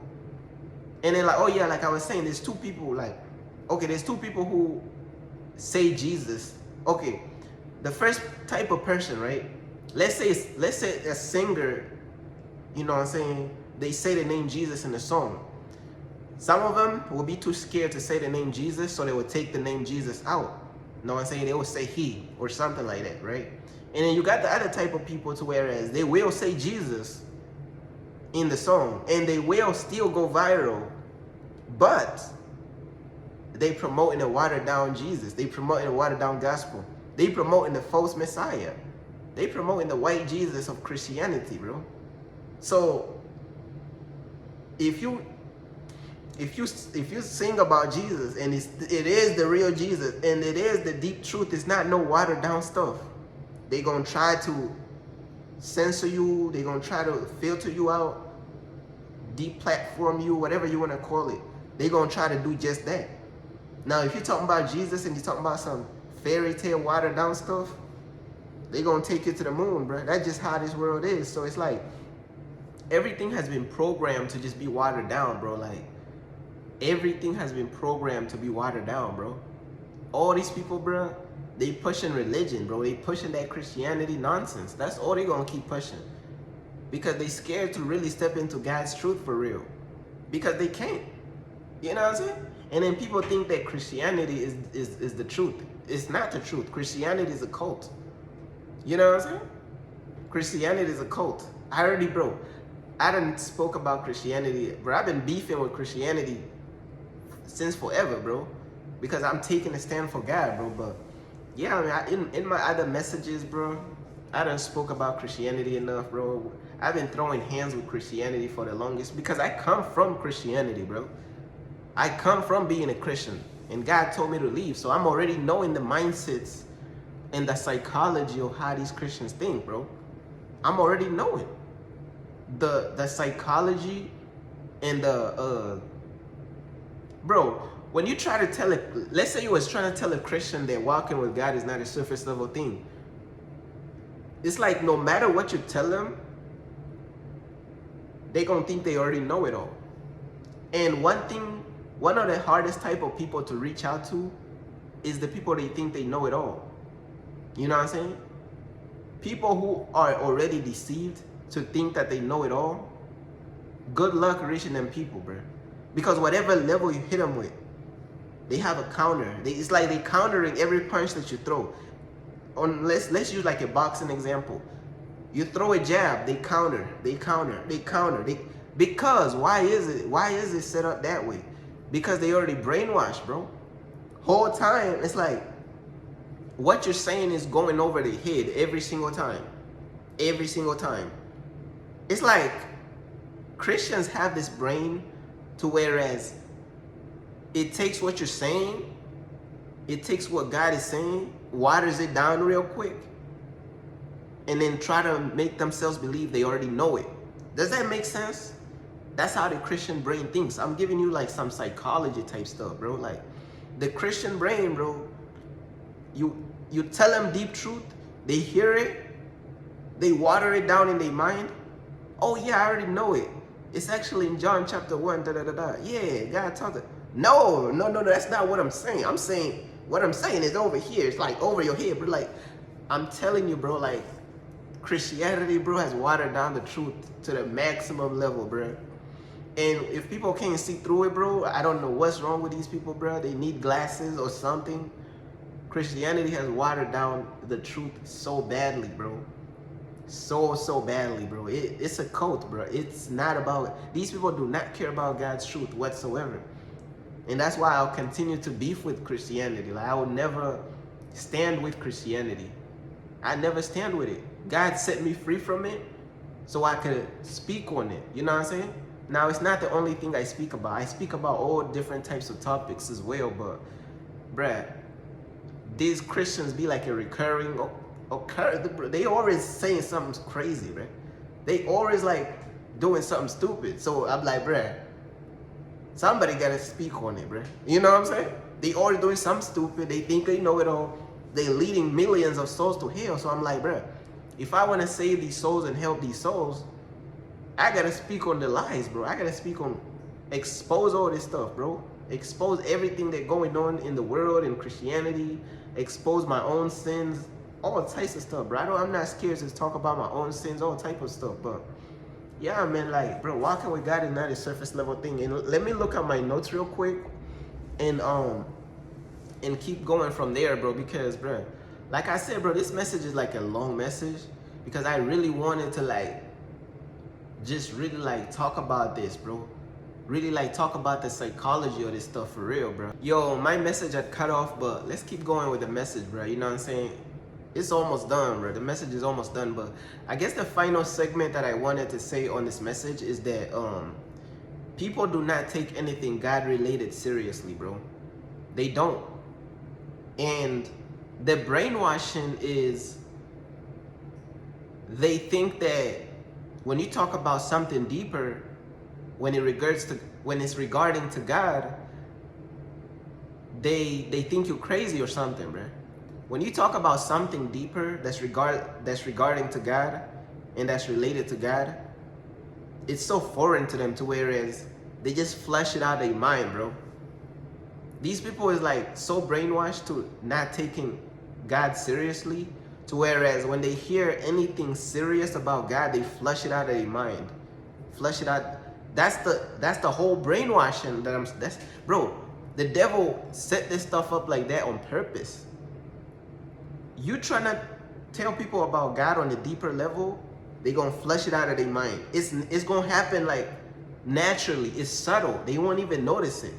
And then like, oh yeah, like I was saying, there's 2 people, like, okay, there's 2 people who say Jesus. Okay, the first type of person, right? Let's say a singer, you know what I'm saying? They say the name Jesus in the song. Some of them will be too scared to say the name Jesus, so they will take the name Jesus out. You know what I'm saying? They will say he or something like that, right? And then you got the other type of people to whereas they will say Jesus in the song and they will still go viral, but they promoting a watered down Jesus. They promoting a watered down gospel. They promoting the false Messiah. They promoting the white Jesus of Christianity, bro. So if you sing about Jesus and it is the real Jesus and it is the deep truth, it's not no watered down stuff. They gonna try to censor you. They gonna try to filter you out, deplatform you, whatever you wanna call it. They gonna try to do just that. Now, if you're talking about Jesus and you're talking about some fairy tale watered down stuff, they gonna take you to the moon, bro. That's just how this world is. So it's like everything has been programmed to just be watered down, bro. Like everything has been programmed to be watered down, bro. All these people, bro, they pushing religion, bro. They pushing that Christianity nonsense. That's all they gonna keep pushing. Because they scared to really step into God's truth for real. Because they can't. You know what I'm saying? And then people think that Christianity is the truth. It's not the truth. Christianity is a cult. You know what I'm saying? Christianity is a cult. I done spoke about Christianity, bro. I've been beefing with Christianity since forever, bro. Because I'm taking a stand for God, bro. But yeah, I mean, in my other messages, bro, I done spoke about Christianity enough, bro. I've been throwing hands with Christianity for the longest because I come from Christianity, bro. I come from being a Christian and God told me to leave. So I'm already knowing the mindsets and the psychology of how these Christians think, bro. I'm already knowing the psychology and bro, when you try to tell it, let's say you was trying to tell a Christian that walking with God is not a surface level thing. It's like no matter what you tell them, they gonna think they already know it all. And one of the hardest type of people to reach out to is the people they think they know it all. You know what I'm saying? People who are already deceived to think that they know it all, good luck reaching them people, bro. Because whatever level you hit them with, they have a counter. It's like they countering every punch that you throw. Let's use like a boxing example. You throw a jab, they counter. Because why is it set up that way? Because they already brainwashed, bro. Whole time, it's like what you're saying is going over their head every single time. Every single time. It's like Christians have this brain to whereas it takes what you're saying, it takes what God is saying, waters it down real quick, and then try to make themselves believe they already know it. Does that make sense? That's how the Christian brain thinks. I'm giving you like some psychology type stuff, bro. Like the Christian brain, bro, you tell them deep truth, they hear it, they water it down in their mind. Oh yeah, I already know it. It's actually in John chapter 1, Yeah, God taught it. No, that's not what I'm saying. What I'm saying is over here. It's like over your head, but like, I'm telling you, bro, like Christianity, bro, has watered down the truth to the maximum level, bro. And if people can't see through it, bro, I don't know what's wrong with these people, bro. They need glasses or something. Christianity has watered down the truth so badly, bro. So badly, bro. It's a cult, bro. It's not about, these people do not care about God's truth whatsoever. And that's why I'll continue to beef with Christianity. Like I will never stand with Christianity. I never stand with it. God set me free from it so I could speak on it. You know what I'm saying? Now, it's not the only thing I speak about. I speak about all different types of topics as well, but, bruh, these Christians be like a recurring, they always saying something crazy, bruh. They always like doing something stupid. So I'm like, bruh, somebody gotta speak on it, bruh. You know what I'm saying? They always doing something stupid. They think they know it all. They leading millions of souls to hell. So I'm like, bruh, if I want to save these souls and help these souls, I gotta speak on the lies, bro. I gotta speak on, expose all this stuff, bro. Expose everything that's going on in the world, in Christianity. Expose my own sins, all types of stuff, bro. I'm not scared to talk about my own sins, all type of stuff. But Yeah, man, like, bro, walking with God is not a surface level thing. And let me look at my notes real quick and keep going from there, bro, because, bro, like I said, bro, this message is like a long message because I really wanted to like just really like talk about this, bro. Really like talk about the psychology of this stuff for real, bro. Yo, my message had cut off, but let's keep going with the message, bro. You know what I'm saying? It's almost done, bro. The message is almost done, but I guess the final segment that I wanted to say on this message is that people do not take anything God related seriously, bro. They don't. And the brainwashing is they think that when you talk about something deeper, when it's regarding to God, they think you're crazy or something, bro. When you talk about something deeper that's regarding to God and that's related to God, it's so foreign to them to whereas they just flush it out of their mind, bro. These people is like so brainwashed to not taking God seriously to whereas when they hear anything serious about God, they flush it out of their mind. Flush it out. That's the whole brainwashing bro, the devil set this stuff up like that on purpose. You trying to tell people about God on a deeper level, they gonna flush it out of their mind. It's gonna happen like naturally. It's subtle. They won't even notice it.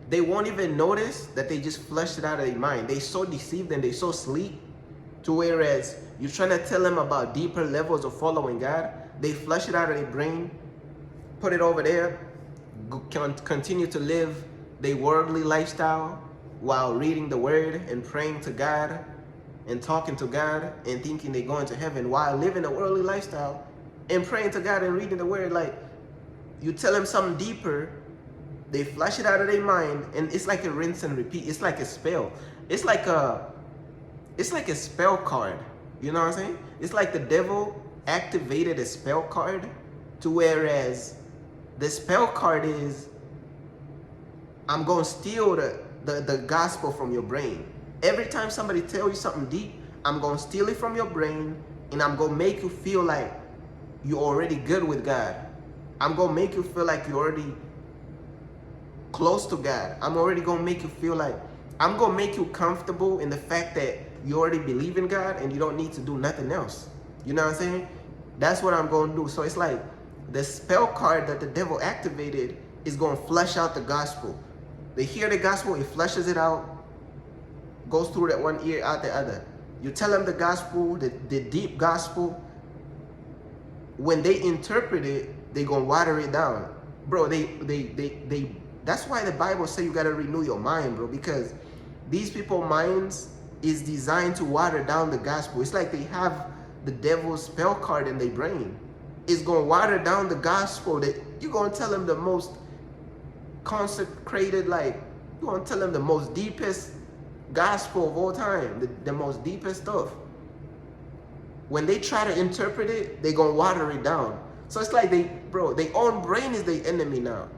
They won't even notice that they just flushed it out of their mind. They so deceived and they so sleep to whereas you're trying to tell them about deeper levels of following God, they flush it out of their brain, put it over there, continue to live their worldly lifestyle while reading the word and praying to God and talking to God and thinking they're going to heaven while living a worldly lifestyle and praying to God and reading the word. Like, you tell them something deeper, they flush it out of their mind, and it's like a rinse and repeat. It's like a spell. It's like a spell card. You know what I'm saying? It's like the devil activated a spell card to whereas the spell card is, I'm going to steal the gospel from your brain. Every time somebody tells you something deep, I'm going to steal it from your brain and I'm going to make you feel like you're already good with God. I'm going to make you feel like you're already close to God. I'm already going to make you feel like, I'm going to make you comfortable in the fact that you already believe in God and you don't need to do nothing else. You know what I'm saying? That's what I'm going to do. So it's like the spell card that the devil activated is going to flush out the gospel. They hear the gospel, it flushes it out, goes through that one ear, out the other. You tell them the gospel, the deep gospel. When they interpret it, they gonna water it down, bro. They. That's why the Bible say you gotta renew your mind, bro. Because these people's minds is designed to water down the gospel. It's like they have the devil's spell card in their brain. It's gonna water down the gospel. That you're gonna tell them the most consecrated, like you're gonna tell them the most deepest gospel of all time, the most deepest stuff. When they try to interpret it, they gonna water it down. So it's like their own brain is their enemy now.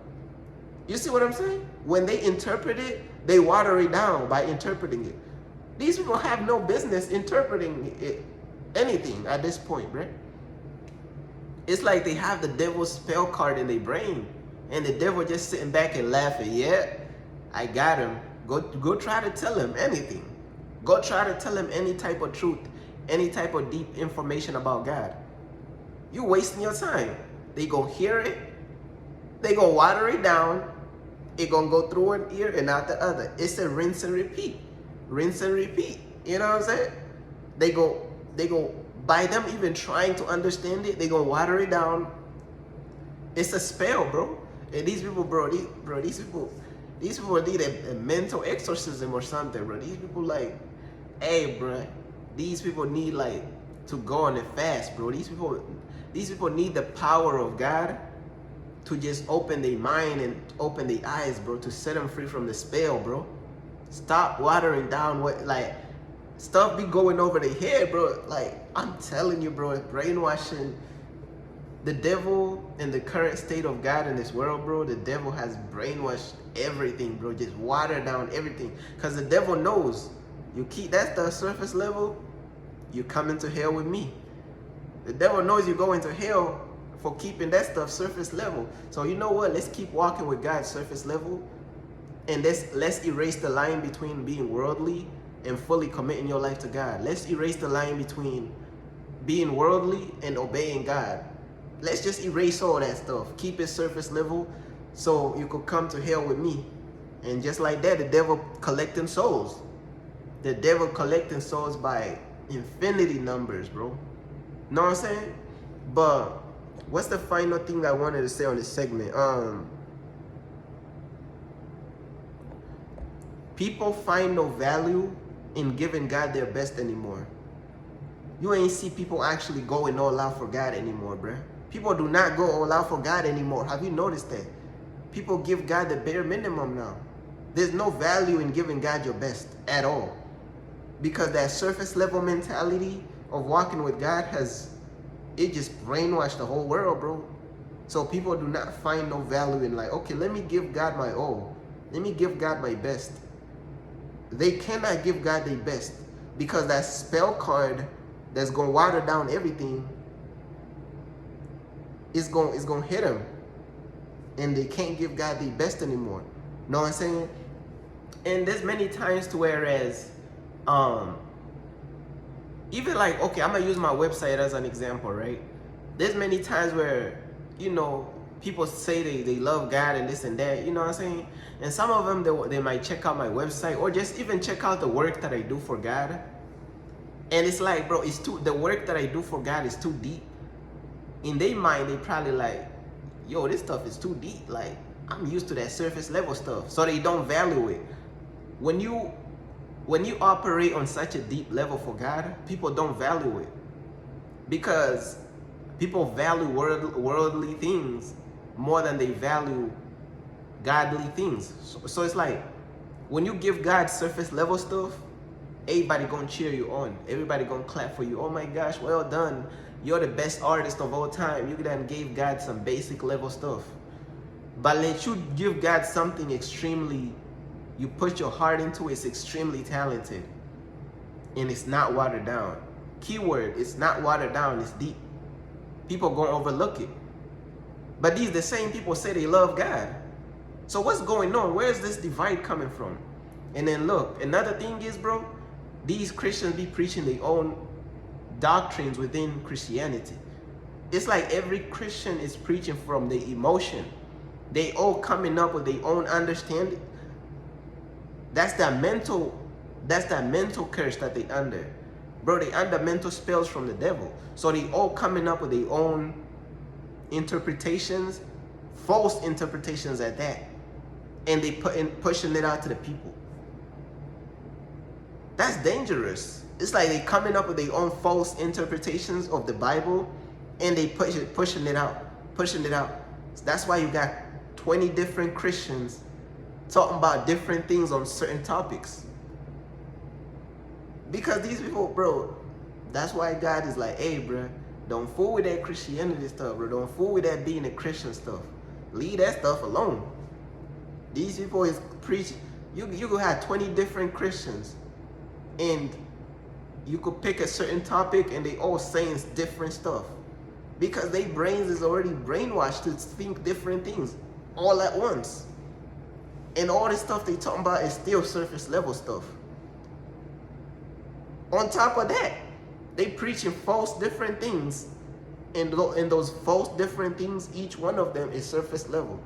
You see what I'm saying? When they interpret it, they water it down by interpreting it. These people have no business interpreting it, anything at this point, right? It's like they have the devil's spell card in their brain, and the devil just sitting back and laughing. Yeah, I got him. Go try to tell him anything. Go try to tell him any type of truth, any type of deep information about God. You're wasting your time. They gonna hear it, they gonna water it down, it gonna go through an ear and out the other. It's a rinse and repeat. Rinse and repeat. You know what I'm saying? They go, by them even trying to understand it, they gonna water it down. It's a spell, bro. And these people, these people need a mental exorcism or something, bro. These people like, hey, bro, these people need like to go on a fast, bro. These people need the power of God to just open their mind and open their eyes, bro, to set them free from the spell, bro. Stop watering down what, like, stuff be going over their head, bro. Like, I'm telling you, bro, brainwashing. The devil in the current state of God in this world, bro, the devil has brainwashed everything, bro. Just water down everything. Because the devil knows you keep that's the surface level, you come into hell with me. The devil knows you go into hell for keeping that stuff surface level. So you know what? Let's keep walking with God surface level, and let's erase the line between being worldly and fully committing your life to God. Let's erase the line between being worldly and obeying God. Let's just erase all that stuff. Keep it surface level so you could come to hell with me. And just like that, the devil collecting souls. The devil collecting souls by infinity numbers, bro. Know what I'm saying? But what's the final thing I wanted to say on this segment? People find no value in giving God their best anymore. You ain't see people actually going all out for God anymore, bruh. People do not go all out for God anymore. Have you noticed that? People give God the bare minimum now. There's no value in giving God your best at all. Because that surface level mentality of walking with God it just brainwashed the whole world, bro. So people do not find no value in like, okay, let me give God my all. Let me give God my best. They cannot give God their best because that spell card that's going to water down everything is going to hit them. And they can't give God their best anymore. Know what I'm saying? And there's many times to whereas, even like, okay, I'm going to use my website as an example, right? There's many times where, you know, people say they love God and this and that, you know what I'm saying? And some of them, they might check out my website or just even check out the work that I do for God. And it's like, bro, the work that I do for God is too deep. In their mind, they probably like, yo, this stuff is too deep. Like, I'm used to that surface level stuff. So they don't value it. When you operate on such a deep level for God, people don't value it. Because people value worldly things more than they value godly things. So it's like, when you give God surface level stuff, everybody gonna cheer you on. Everybody gonna clap for you. Oh my gosh, well done. You're the best artist of all time. You done gave God some basic level stuff. But let you give God something extremely, you put your heart into it's extremely talented. And it's not watered down. Keyword, it's not watered down, it's deep. People gonna overlook it. But the same people say they love God. So what's going on? Where's this divide coming from? And then look, another thing is, bro, these Christians be preaching their own doctrines within Christianity. It's like every Christian is preaching from their emotion. They all coming up with their own understanding. That's that mental curse that they under. Bro, they under mental spells from the devil. So they all coming up with their own interpretations, false interpretations at that. And they pushing it out to the people. That's dangerous. It's like they coming up with their own false interpretations of the Bible and they pushing it out. So that's why you got 20 different Christians talking about different things on certain topics. Because these people, bro, that's why God is like, hey, bro, don't fool with that Christianity stuff, bro. Don't fool with that being a Christian stuff. Leave that stuff alone. These people is preaching. You could have 20 different Christians and you could pick a certain topic and they all saying different stuff. Because their brains is already brainwashed to think different things all at once. And all this stuff they talking about is still surface level stuff. On top of that, they preaching false different things. And those false different things, each one of them is surface level.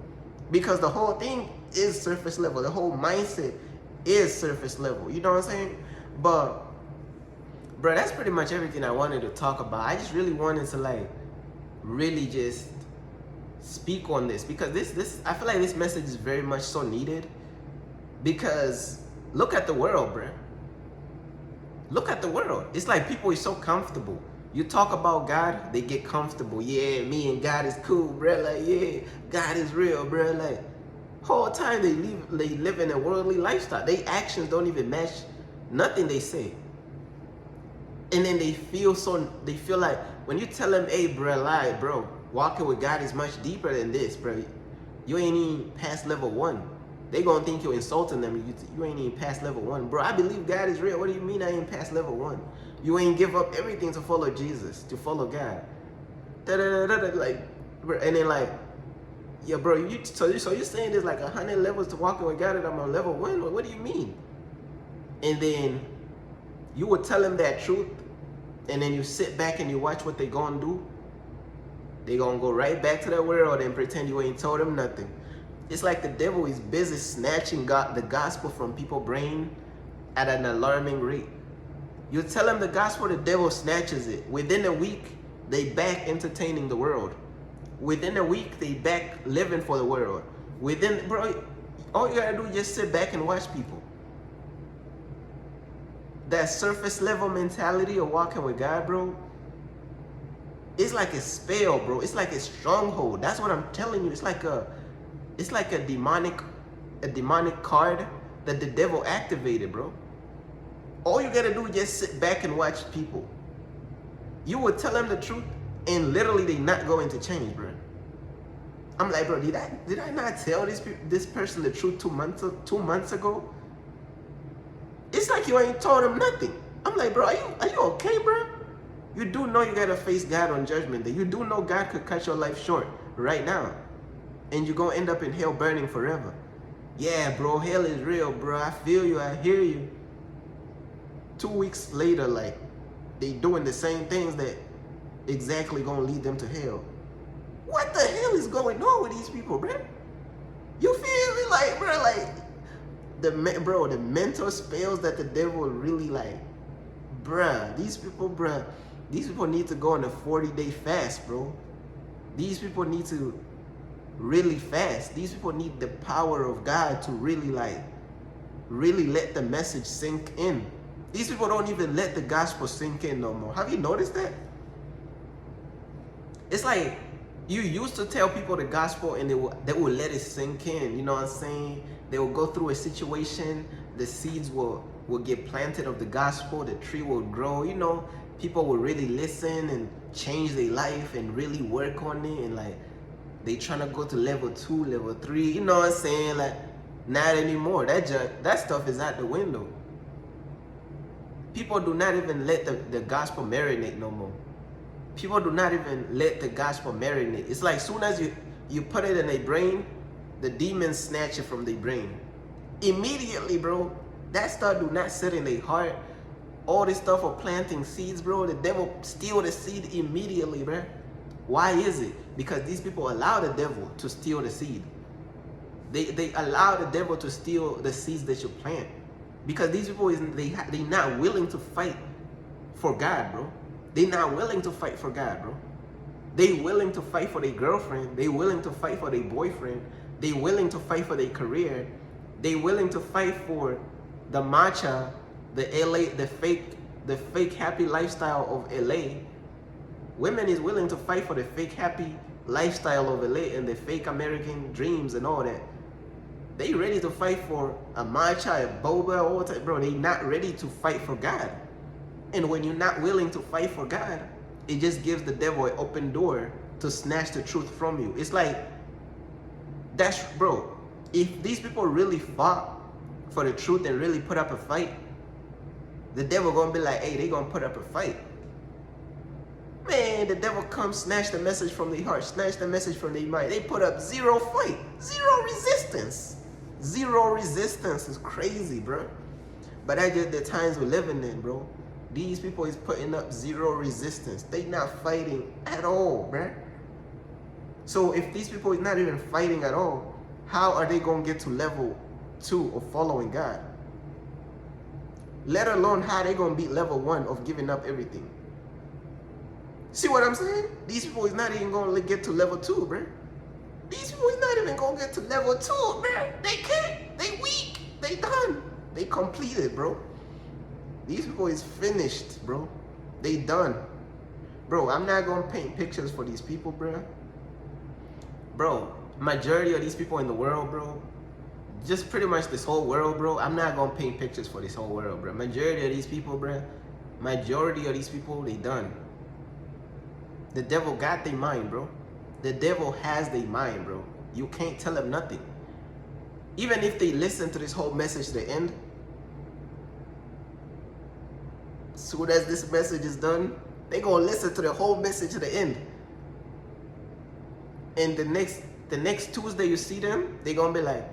Because the whole thing is surface level. The whole mindset is surface level. You know what I'm saying? But, bro, that's pretty much everything I wanted to talk about. I just really wanted to, like, really just speak on this. Because this I feel like this message is very much so needed. Because look at the world, bro. Look at the world. It's like people are so comfortable. You talk about God, they get comfortable. Yeah, me and God is cool, bro. Like, yeah, God is real, bro. Like, whole time they live in a worldly lifestyle. Their actions don't even match nothing they say. And then they feel like when you tell them, hey, bro, lie, bro, walking with God is much deeper than this, bro. You ain't even past level 1. They gonna think you're insulting them. You ain't even past level 1. Bro, I believe God is real. What do you mean I ain't past level 1? You ain't give up everything to follow Jesus, to follow God. Like, And then like, yeah, bro, so you're saying there's like 100 levels to walking with God and I'm on level 1? What do you mean? And then you would tell them that truth, and then you sit back and you watch what they gonna do. They gonna go right back to that world and pretend you ain't told them nothing. It's like the devil is busy snatching the gospel from people's brain at an alarming rate. You tell them the gospel, the devil snatches it. Within a week, they back entertaining the world. Within a week, they back living for the world. Bro, all you gotta do is just sit back and watch people. That surface level mentality of walking with God, bro, it's like a spell, bro. It's like a stronghold. That's what I'm telling you. It's like a demonic card that the devil activated, bro. All you gotta do is just sit back and watch people. You would tell them the truth, and literally they not going to change, bro. I'm like, bro, did I not tell this person the truth 2 months ago? It's like you ain't told them nothing. I'm like, bro, are you okay, bro? You do know you gotta face God on judgment day. You do know God could cut your life short right now, and you're gonna end up in hell burning forever. Yeah, bro, hell is real, bro. I feel you, I hear you. 2 weeks later, like, they doing the same things that exactly gonna lead them to hell. What the hell is going on with these people, bro? You feel me? Like, bro, like, the mental spells that the devil really like, bruh, these people need to go on a 40-day fast, bro. These people need to really fast. These people need the power of God to really let the message sink in. These people don't even let the gospel sink in no more. Have you noticed that? It's like you used to tell people the gospel and they will let it sink in. You know what I'm saying? They will go through a situation, the seeds will get planted of the gospel, the tree will grow, you know, people will really listen and change their life and really work on it, and like they trying to go to level 2, level 3, you know what I'm saying? Like, not anymore. That stuff is out the window. People do not even let the gospel marinate no more. People do not even let the gospel marinate. It's like soon as you put it in their brain, the demons snatch it from their brain. Immediately, bro. That stuff do not sit in their heart. All this stuff of planting seeds, bro, the devil steal the seed immediately, bro. Why is it? Because these people allow the devil to steal the seed. They allow the devil to steal the seeds that you plant. Because these people, they not willing to fight for God, bro. They not willing to fight for God, bro. They willing to fight for their girlfriend. They willing to fight for their boyfriend. They willing to fight for their career. They willing to fight for the matcha, the LA, the fake happy lifestyle of LA. Women is willing to fight for the fake happy lifestyle of LA and the fake American dreams and all that. They ready to fight for a matcha, a boba, all that, bro. They not ready to fight for God. And when you're not willing to fight for God, it just gives the devil an open door to snatch the truth from you. It's like, bro, if these people really fought for the truth and really put up a fight, the devil gonna be like, hey, they gonna put up a fight. Man, the devil come snatch the message from their heart, snatch the message from their mind. They put up zero fight, zero resistance. Zero resistance is crazy, bro. But that's just the times we're living in, bro. These people is putting up zero resistance. They not fighting at all, bro. So if these people is not even fighting at all, how are they gonna get to level 2 of following God? Let alone how they gonna beat level 1 of giving up everything. See what I'm saying? These people is not even gonna get to level 2, bro. These people is not even gonna get to level 2, bro. They can't. They weak. They done. They completed, bro. These people is finished, bro. They done. Bro, I'm not gonna paint pictures for these people, bro. Bro, majority of these people in the world, bro, just pretty much this whole world, bro, I'm not gonna paint pictures for this whole world, bro. Majority of these people, bro, they done. The devil got their mind, bro. The devil has their mind, bro. You can't tell them nothing. Even if they listen to this whole message to the end, soon as this message is done, they gonna listen to the whole message to the end. And the next Tuesday you see them, they gonna be like,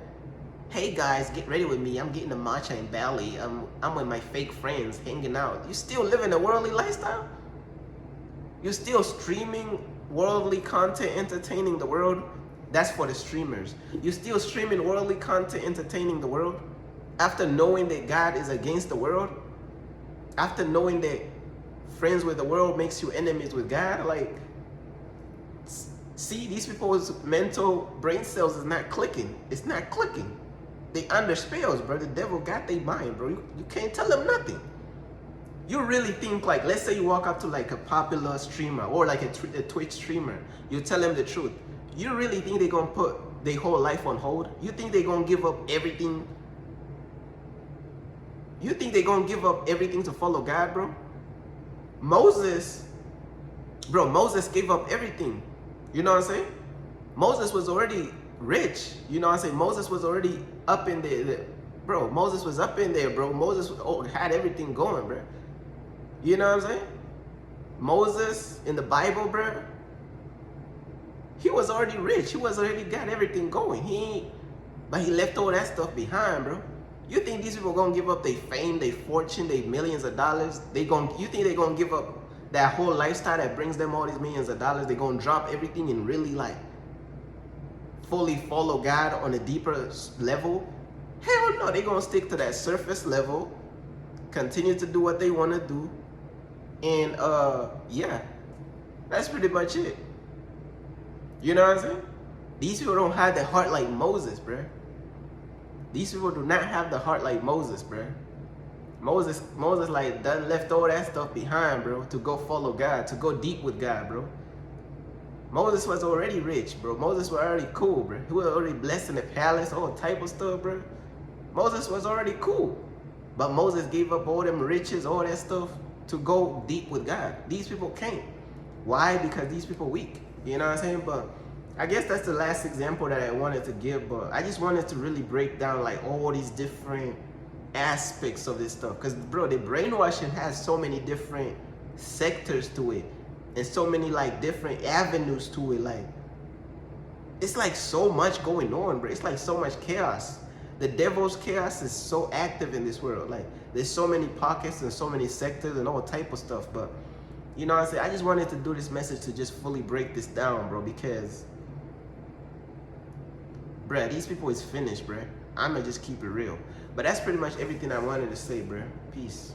hey guys, get ready with me. I'm getting a matcha in Bali. I'm with my fake friends hanging out. You still living a worldly lifestyle? You still streaming worldly content, entertaining the world? That's for the streamers. You still streaming worldly content, entertaining the world? After knowing that God is against the world? After knowing that friends with the world makes you enemies with God? Like, see, these people's mental brain cells is not clicking. It's not clicking. They under spells, bro. The devil got their mind, bro. You can't tell them nothing. You really think, like, let's say you walk up to like a popular streamer or like a Twitch streamer. You tell them the truth. You really think they're gonna put their whole life on hold? You think they're gonna give up everything? You think they're gonna give up everything to follow God, bro? Moses gave up everything. You know what I'm saying? Moses was already rich. You know what I'm saying? Moses was already up in there. Bro, Moses was up in there, bro. Moses had everything going, bro. You know what I'm saying? Moses in the Bible, bro, he was already rich. He was already got everything going. But he left all that stuff behind, bro. You think these people gonna give up their fame, their fortune, their millions of dollars? You think they're gonna give up that whole lifestyle that brings them all these millions of dollars? They're gonna drop everything and really like fully follow God on a deeper level? Hell no, they're gonna stick to that surface level, continue to do what they wanna do, and yeah, that's pretty much it. You know what I'm saying? These people don't have the heart like Moses, bruh. These people do not have the heart like Moses, bruh. Moses like done left all that stuff behind, bro, to go follow God, to go deep with God, bro. Moses was already rich, bro. Moses was already cool, bro. He was already blessed in the palace, all type of stuff, bro. Moses was already cool. But Moses gave up all them riches, all that stuff, to go deep with God. These people can't. Why? Because these people weak. You know what I'm saying? But I guess that's the last example that I wanted to give. But I just wanted to really break down like all these different aspects of this stuff. Because, bro, the brainwashing has so many different sectors to it. And so many like different avenues to it. Like, it's like so much going on, bro. It's like so much chaos. The devil's chaos is so active in this world. Like, there's so many pockets and so many sectors and all type of stuff. But you know what I'm saying? I just wanted to do this message to just fully break this down, bro, because, bruh, these people is finished, bruh. I'ma just keep it real. But that's pretty much everything I wanted to say, bruh. Peace.